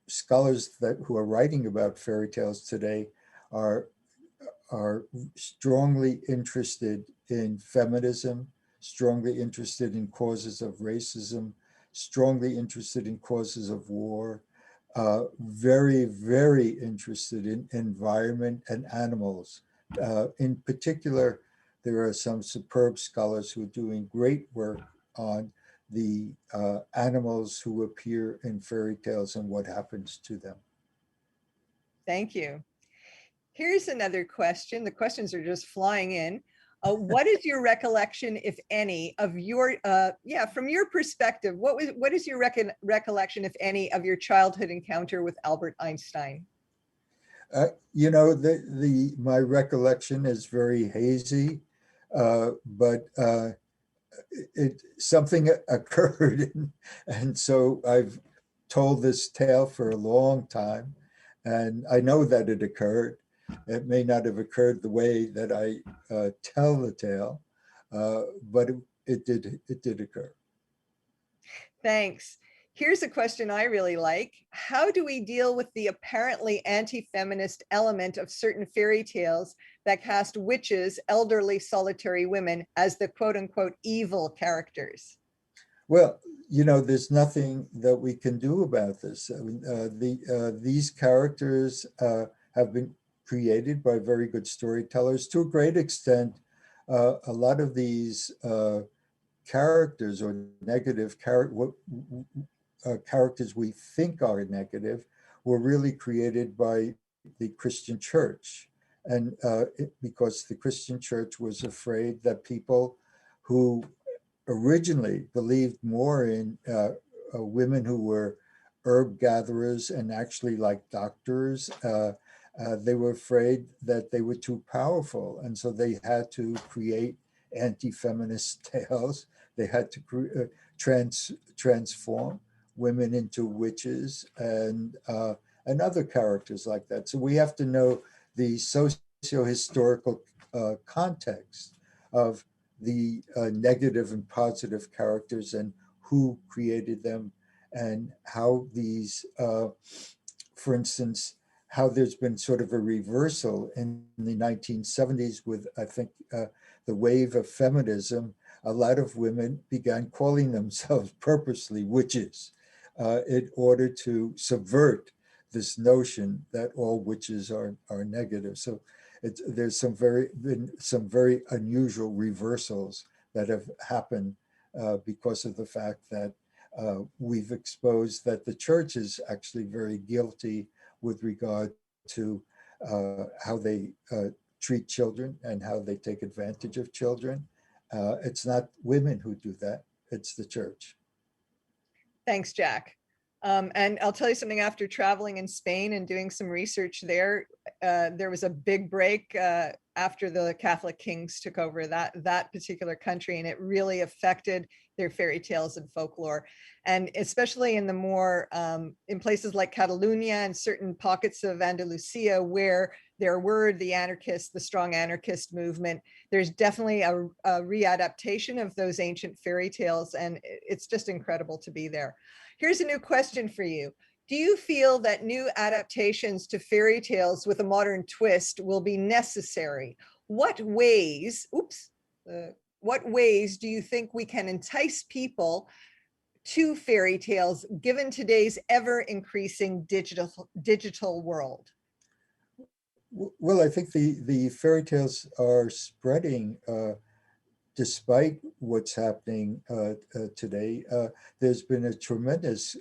scholars who are writing about fairy tales today are strongly interested in feminism, strongly interested in causes of racism, strongly interested in causes of war, very, very interested in environment and animals. In particular, there are some superb scholars who are doing great work on the animals who appear in fairy tales and what happens to them. Thank you. Here's another question. The questions are just flying in. What is your recollection, if any, of your, from your perspective, what is your recollection, if any, of your childhood encounter with Albert Einstein? You know, my recollection is very hazy, but something occurred, and so I've told this tale for a long time, and I know that it occurred. It may not have occurred the way that I tell the tale, but it did occur. Thanks. Here's a question I really like. How do we deal with the apparently anti-feminist element of certain fairy tales that cast witches, elderly solitary women, as the quote unquote evil characters? Well, you know, there's nothing that we can do about this. I mean, these characters have been created by very good storytellers. To a great extent, a lot of these characters or negative characters we think are negative were really created by the Christian church. And because the Christian church was afraid that people who originally believed more in women who were herb gatherers and actually like doctors, they were afraid that they were too powerful. And so they had to create anti-feminist tales. They had to transform women into witches and other characters like that. So we have to know the socio-historical context of the negative and positive characters and who created them, and how these, for instance, how there's been sort of a reversal in the 1970s with, I think, the wave of feminism. A lot of women began calling themselves purposely witches in order to subvert this notion that all witches are negative. So there's been some very unusual reversals that have happened because of the fact that we've exposed that the church is actually very guilty with regard to how they treat children and how they take advantage of children. It's not women who do that, it's the church. Thanks, Jack. And I'll tell you something, after traveling in Spain and doing some research there, there was a big break after the Catholic kings took over that particular country, and it really affected their fairy tales and folklore. And especially in the more, in places like Catalonia and certain pockets of Andalusia, where there were the strong anarchist movement, there's definitely a readaptation of those ancient fairy tales, and it's just incredible to be there. Here's a new question for you. Do you feel that new adaptations to fairy tales with a modern twist will be necessary? What ways do you think we can entice people to fairy tales given today's ever increasing digital world? Well, I think the fairy tales are spreading despite what's happening today. There's been a tremendous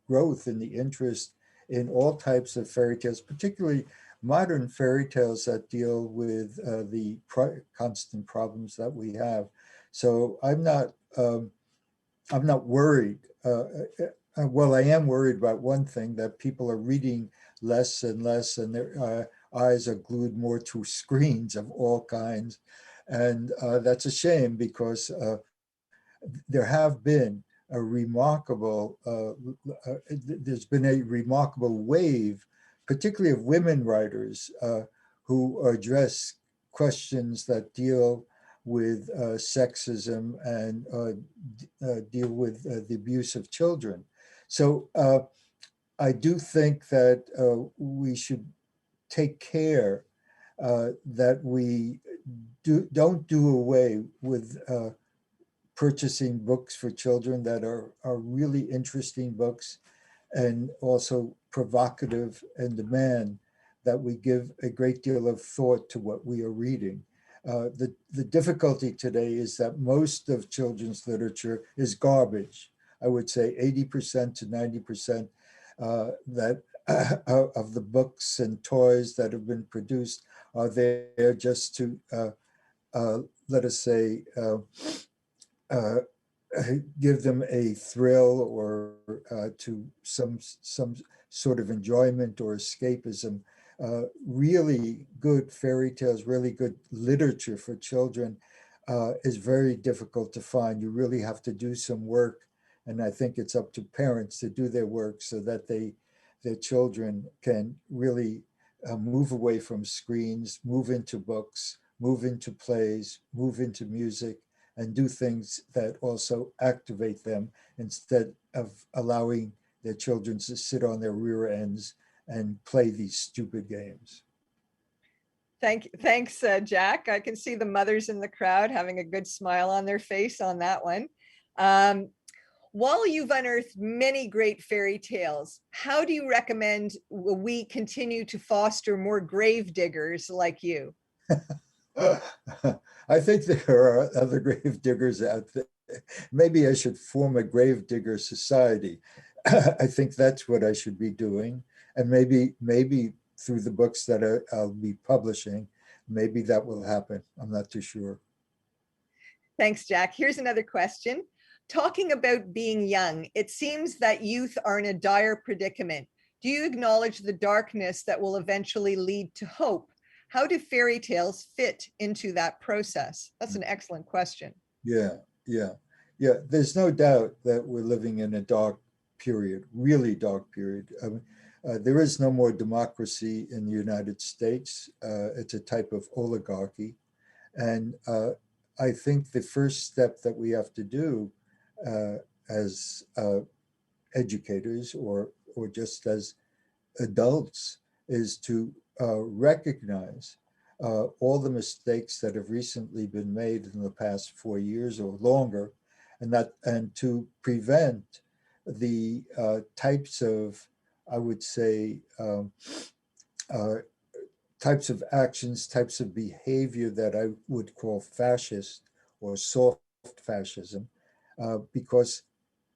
growth in the interest in all types of fairy tales, particularly modern fairy tales that deal with the constant problems that we have. So I'm not worried. Well, I am worried about one thing, that people are reading less and less, and their eyes are glued more to screens of all kinds. And that's a shame, because there have been a remarkable, there's been a remarkable wave, particularly of women writers who address questions that deal with sexism and deal with the abuse of children. So I do think that we should take care that we don't do away with purchasing books for children that are really interesting books, and also provocative, and demand that we give a great deal of thought to what we are reading. The difficulty today is that most of children's literature is garbage. I would say 80% to 90% that of the books and toys that have been produced are there just to, let us say, uh, give them a thrill or to some sort of enjoyment or escapism. Really good fairy tales, really good literature for children is very difficult to find. You really have to do some work, and I think it's up to parents to do their work so that their children can really move away from screens, move into books, move into plays, move into music, and do things that also activate them instead of allowing their children to sit on their rear ends and play these stupid games. Thanks, Jack. I can see the mothers in the crowd having a good smile on their face on that one. Um, while you've unearthed many great fairy tales, how do you recommend we continue to foster more grave diggers like you? I think there are other grave diggers out there. Maybe I should form a grave digger society. I think that's what I should be doing. And maybe through the books that I'll be publishing, maybe that will happen. I'm not too sure. Thanks, Jack. Here's another question. Talking about being young, it seems that youth are in a dire predicament. Do you acknowledge the darkness that will eventually lead to hope? How do fairy tales fit into that process? That's an excellent question. Yeah, yeah, yeah. There's no doubt that we're living in a dark period, really dark period. I mean, there is no more democracy in the United States. It's a type of oligarchy. And I think the first step that we have to do uh, as educators or just as adults is to recognize all the mistakes that have recently been made in the past 4 years or longer, and to prevent the types of, I would say, uh, types of actions, types of behavior that I would call fascist or soft fascism, because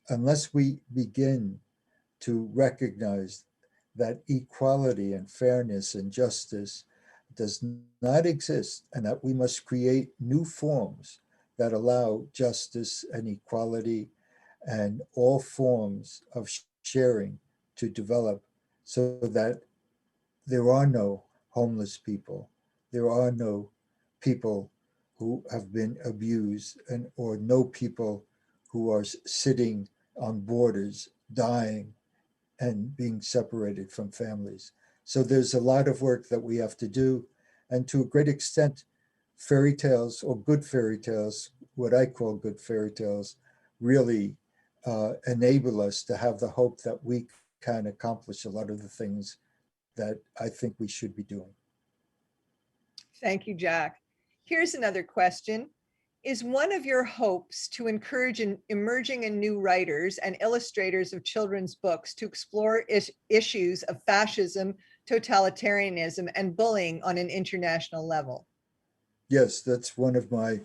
unless we begin to recognize that equality and fairness and justice does not exist, and that we must create new forms that allow justice and equality and all forms of sharing to develop so that there are no homeless people, there are no people who have been abused, and or no people who are sitting on borders dying and being separated from families. So there's a lot of work that we have to do. And to a great extent, fairy tales or good fairy tales, what I call good fairy tales, really enable us to have the hope that we can accomplish a lot of the things that I think we should be doing. Thank you, Jack. Here's another question. Is one of your hopes to encourage emerging and new writers and illustrators of children's books to explore issues of fascism, totalitarianism, and bullying on an international level? Yes, that's one of my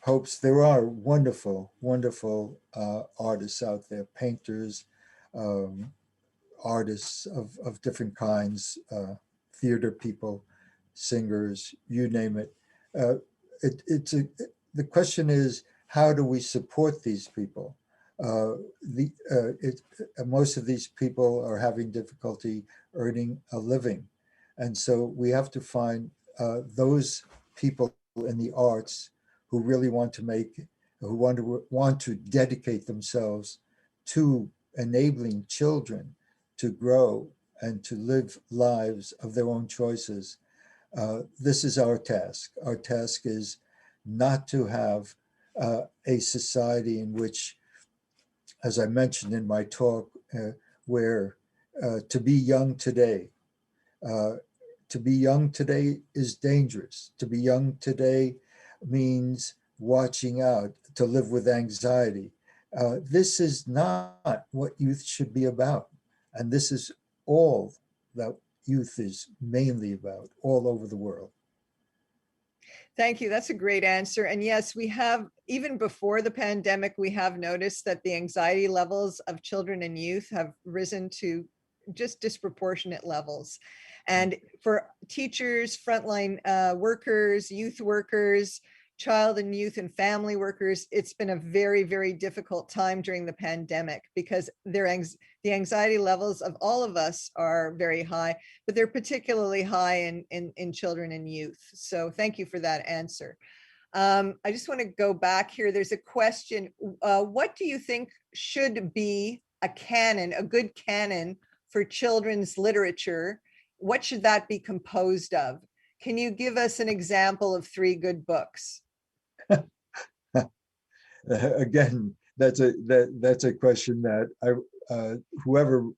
hopes. There are wonderful, wonderful artists out there, painters, um, artists of different kinds, theater people, singers, you name it. Uh, the question is, how do we support these people? Most of these people are having difficulty earning a living. And so we have to find those people in the arts who really want to want to dedicate themselves to enabling children to grow and to live lives of their own choices. This is our task. Our task is not to have a society in which, as I mentioned in my talk, where to be young today, uh, to be young today is dangerous. To be young today means watching out, to live with anxiety. This is not what youth should be about. And this is all that youth is mainly about all over the world. Thank you. That's a great answer. And yes, we have, even before the pandemic, we have noticed that the anxiety levels of children and youth have risen to just disproportionate levels. And for teachers, frontline workers, youth workers, child and youth and family workers, it's been a very, very difficult time during the pandemic because the anxiety levels of all of us are very high, but they're particularly high in children and youth. So thank you for that answer. I just want to go back here. There's a question. What do you think should be a canon, a good canon for children's literature? What should that be composed of? Can you give us an example of 3 good books? Again, that's a question that whoever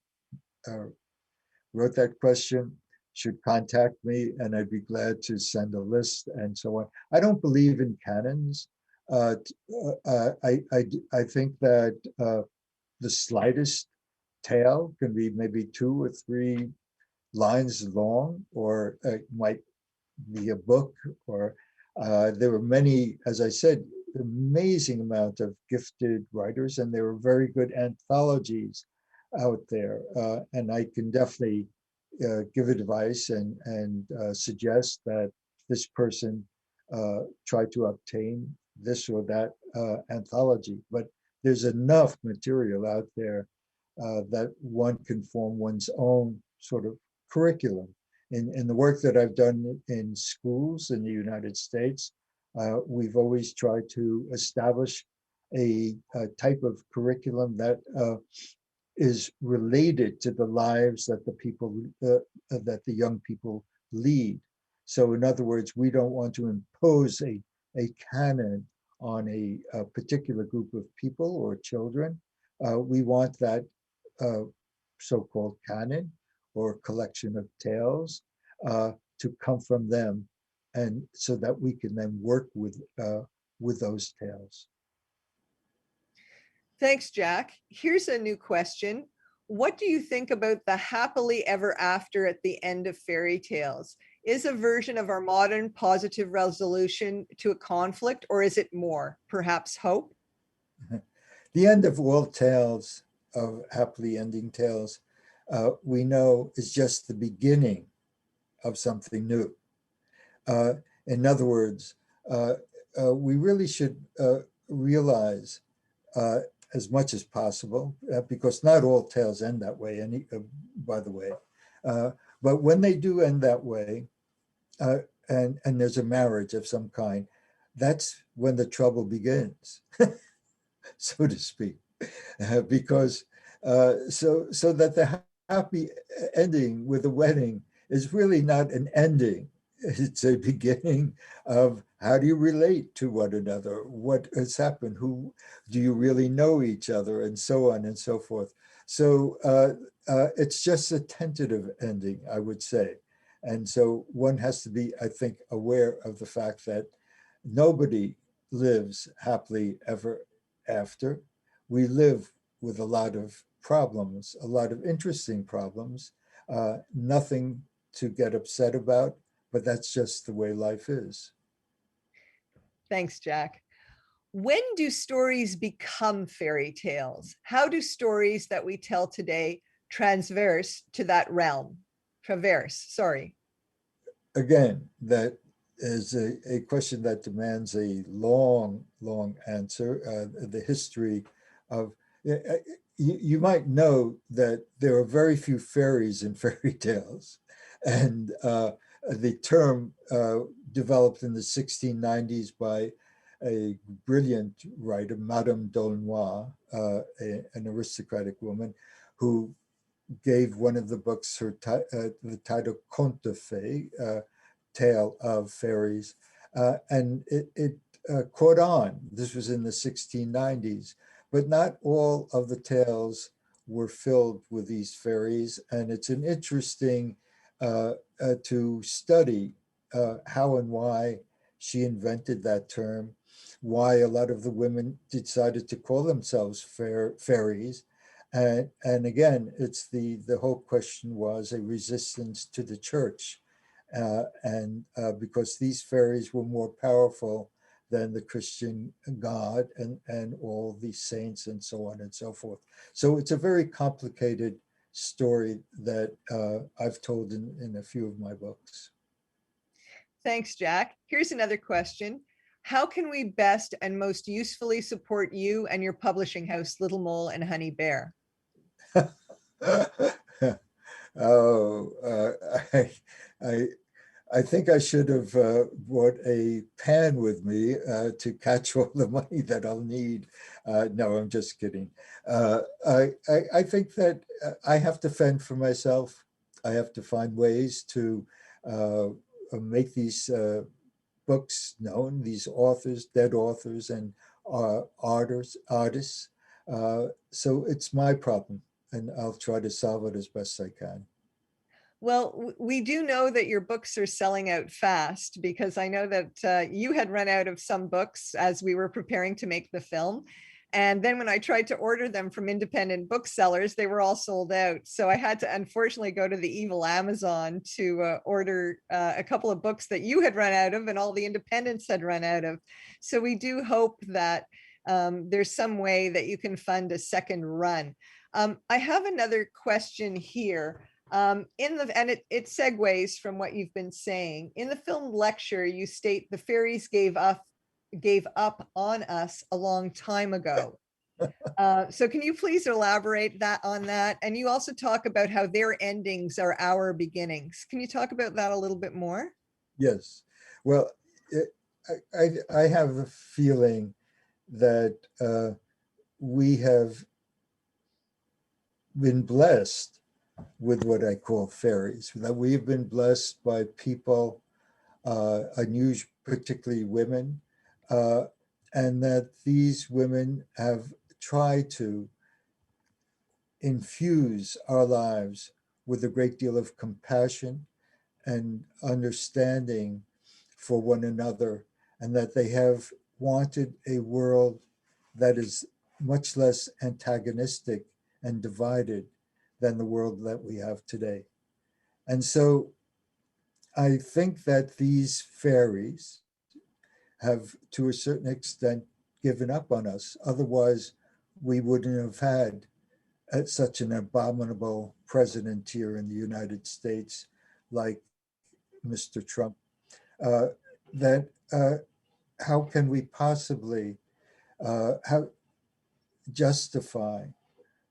wrote that question should contact me, and I'd be glad to send a list and so on. I don't believe in canons. I think that the slightest tale can be maybe 2 or 3 lines long, or it might be a book, or there were many, as I said, amazing amount of gifted writers, and there were very good anthologies out there. And I can definitely give advice and suggest that this person try to obtain this or that anthology. But there's enough material out there that one can form one's own sort of curriculum. In the work that I've done in schools in the United States, we've always tried to establish a type of curriculum that is related to the lives that that the young people lead. So in other words, we don't want to impose a canon on a particular group of people or children. We want that so-called canon or collection of tales to come from them, and so that we can then work with those tales. Thanks, Jack. Here's a new question. What do you think about the happily ever after at the end of fairy tales? Is a version of our modern positive resolution to a conflict, or is it more, perhaps hope? The end of all tales, of happily ending tales, we know is just the beginning of something new. In other words, we really should realize as much as possible, because not all tales end that way, by the way. But when they do end that way, and there's a marriage of some kind, that's when the trouble begins, so to speak. Because so that the happy ending with a wedding is really not an ending. It's a beginning of how do you relate to one another? What has happened? Who do you really know each other? And so on and so forth. So it's just a tentative ending, I would say. And so one has to be, I think, aware of the fact that nobody lives happily ever after. We live with a lot of problems, a lot of interesting problems, nothing to get upset about, but that's just the way life is. Thanks, Jack. When do stories become fairy tales? How do stories that we tell today traverse to that realm? Sorry. Again, that is a question that demands a long, long answer. The history of, you might know that there are very few fairies in fairy tales. And the term developed in the 1690s by a brilliant writer, Madame d'Aulnoy, an aristocratic woman, who gave one of the books the title Conte de Fées, Tale of Fairies, and it caught on. This was in the 1690s, but not all of the tales were filled with these fairies, and it's an interesting to study how and why she invented that term, why a lot of the women decided to call themselves fairies. And again, it's the whole question was a resistance to the church. And because these fairies were more powerful than the Christian God and all the saints and so on and so forth. So it's a very complicated story that I've told in a few of my books. Thanks, Jack. Here's another question. How can we best and most usefully support you and your publishing house, Little Mole and Honey Bear? Oh, I, I think I should have brought a pan with me to catch all the money that I'll need. No, I'm just kidding. I think that I have to fend for myself. I have to find ways to make these books known, these authors, dead authors, and artists. So it's my problem, and I'll try to solve it as best I can. Well, we do know that your books are selling out fast because I know that you had run out of some books as we were preparing to make the film. And then when I tried to order them from independent booksellers, they were all sold out. So I had to unfortunately go to the evil Amazon to order a couple of books that you had run out of and all the independents had run out of. So we do hope that there's some way that you can fund a second run. I have another question here. And it segues from what you've been saying. In the film lecture, you state the fairies gave up on us a long time ago. So can you please elaborate on that? And you also talk about how their endings are our beginnings. Can you talk about that a little bit more? Yes. Well, I have a feeling that we have been blessed with what I call fairies, that we've been blessed by people, unusual, particularly women, uh, and that these women have tried to infuse our lives with a great deal of compassion and understanding for one another, and that they have wanted a world that is much less antagonistic and divided than the world that we have today. And so I think that these fairies have, to a certain extent, given up on us. Otherwise, we wouldn't have had such an abominable president here in the United States like Mr. Trump. Uh, that how can we possibly justify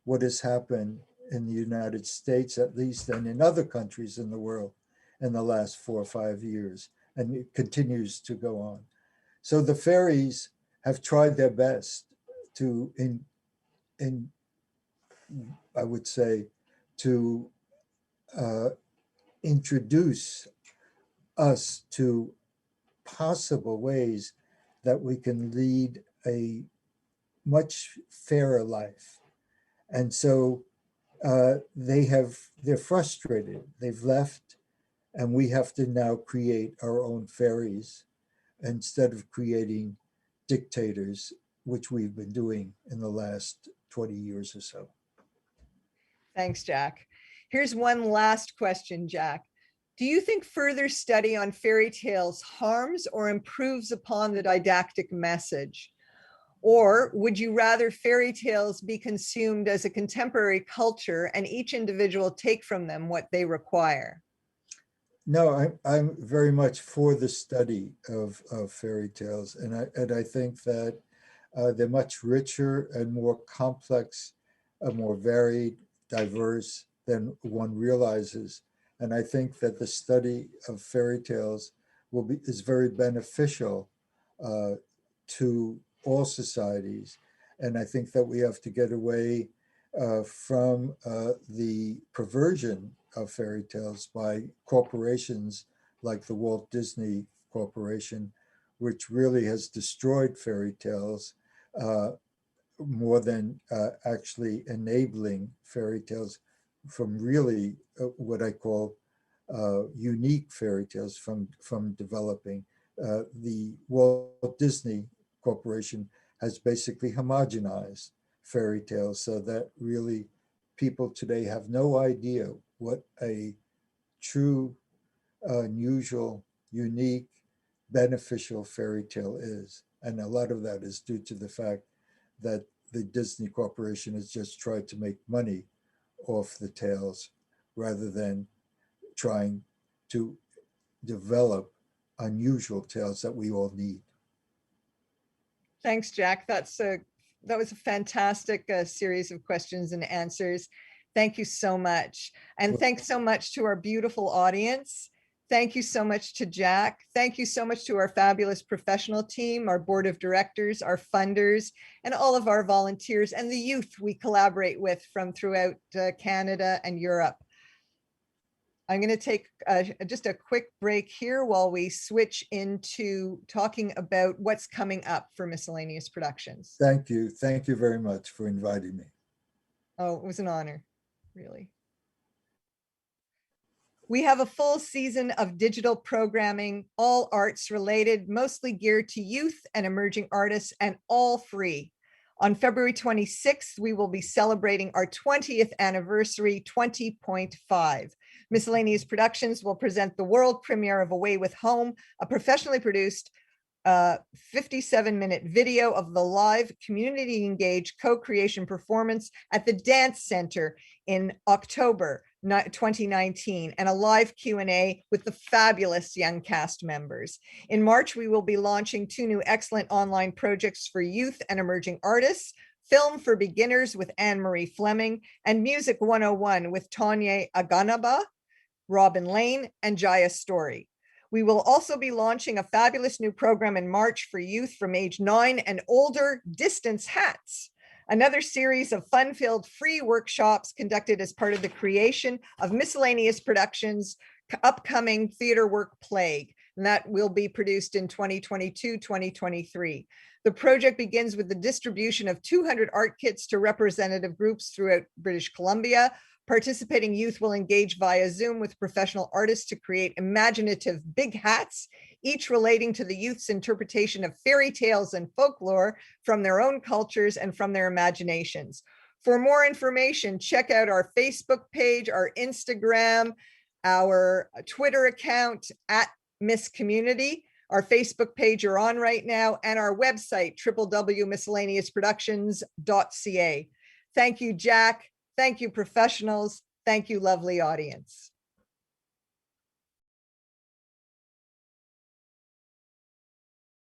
what has happened in the United States, at least, and in other countries in the world in the last 4 or 5 years, and it continues to go on. So the fairies have tried their best to, in I would say, to uh, introduce us to possible ways that we can lead a much fairer life. And so they're frustrated. They've left, and we have to now create our own fairies instead of creating dictators, which we've been doing in the last 20 years or so. Thanks, Jack. Here's one last question, Jack. Do you think further study on fairy tales harms or improves upon the didactic message? Or would you rather fairy tales be consumed as a contemporary culture and each individual take from them what they require? No, I'm very much for the study of fairy tales, and I think that they're much richer and more complex, more varied, diverse than one realizes. And I think that the study of fairy tales is very beneficial uh, to all societies. And I think that we have to get away from the perversion of fairy tales by corporations like the Walt Disney Corporation, which really has destroyed fairy tales uh, more than actually enabling fairy tales from really what I call unique fairy tales from developing. The Walt Disney Corporation has basically homogenized fairy tales so that really people today have no idea what a true, unusual, unique, beneficial fairy tale is. And a lot of that is due to the fact that the Disney Corporation has just tried to make money off the tales rather than trying to develop unusual tales that we all need. Thanks, Jack. That was a fantastic series of questions and answers. Thank you so much. And thanks so much to our beautiful audience. Thank you so much to Jack. Thank you so much to our fabulous professional team, our board of directors, our funders, and all of our volunteers and the youth we collaborate with from throughout Canada and Europe. I'm going to take just a quick break here while we switch into talking about what's coming up for Miscellaneous Productions. Thank you. Thank you very much for inviting me. Oh, it was an honor, really. We have a full season of digital programming, all arts related, mostly geared to youth and emerging artists, and all free. On February 26th, we will be celebrating our 20th anniversary 20.5. Miscellaneous Productions will present the world premiere of Away with Home, a professionally produced 57-minute video of the live community engaged co-creation performance at the Dance Center in October 2019, and a live Q&A with the fabulous young cast members. In March, we will be launching 2 new excellent online projects for youth and emerging artists: Film for Beginners with Anne-Marie Fleming, and Music 101 with Tanya Aganaba, Robin Lane, and Jaya Story. We will also be launching a fabulous new program in March for youth from age 9 and older, Distance Hats, another series of fun-filled free workshops conducted as part of the creation of Miscellaneous Productions' upcoming theater work Plague, and that will be produced in 2022-2023. The project begins with the distribution of 200 art kits to representative groups throughout British Columbia. Participating youth will engage via Zoom with professional artists to create imaginative big hats, each relating to the youth's interpretation of fairy tales and folklore from their own cultures and from their imaginations. For more information, check out our Facebook page, our Instagram, our Twitter account at Miss Community, our Facebook page you're on right now, and our website, www.miscellaneousproductions.ca. Thank you, Jack. Thank you, professionals. Thank you, lovely audience.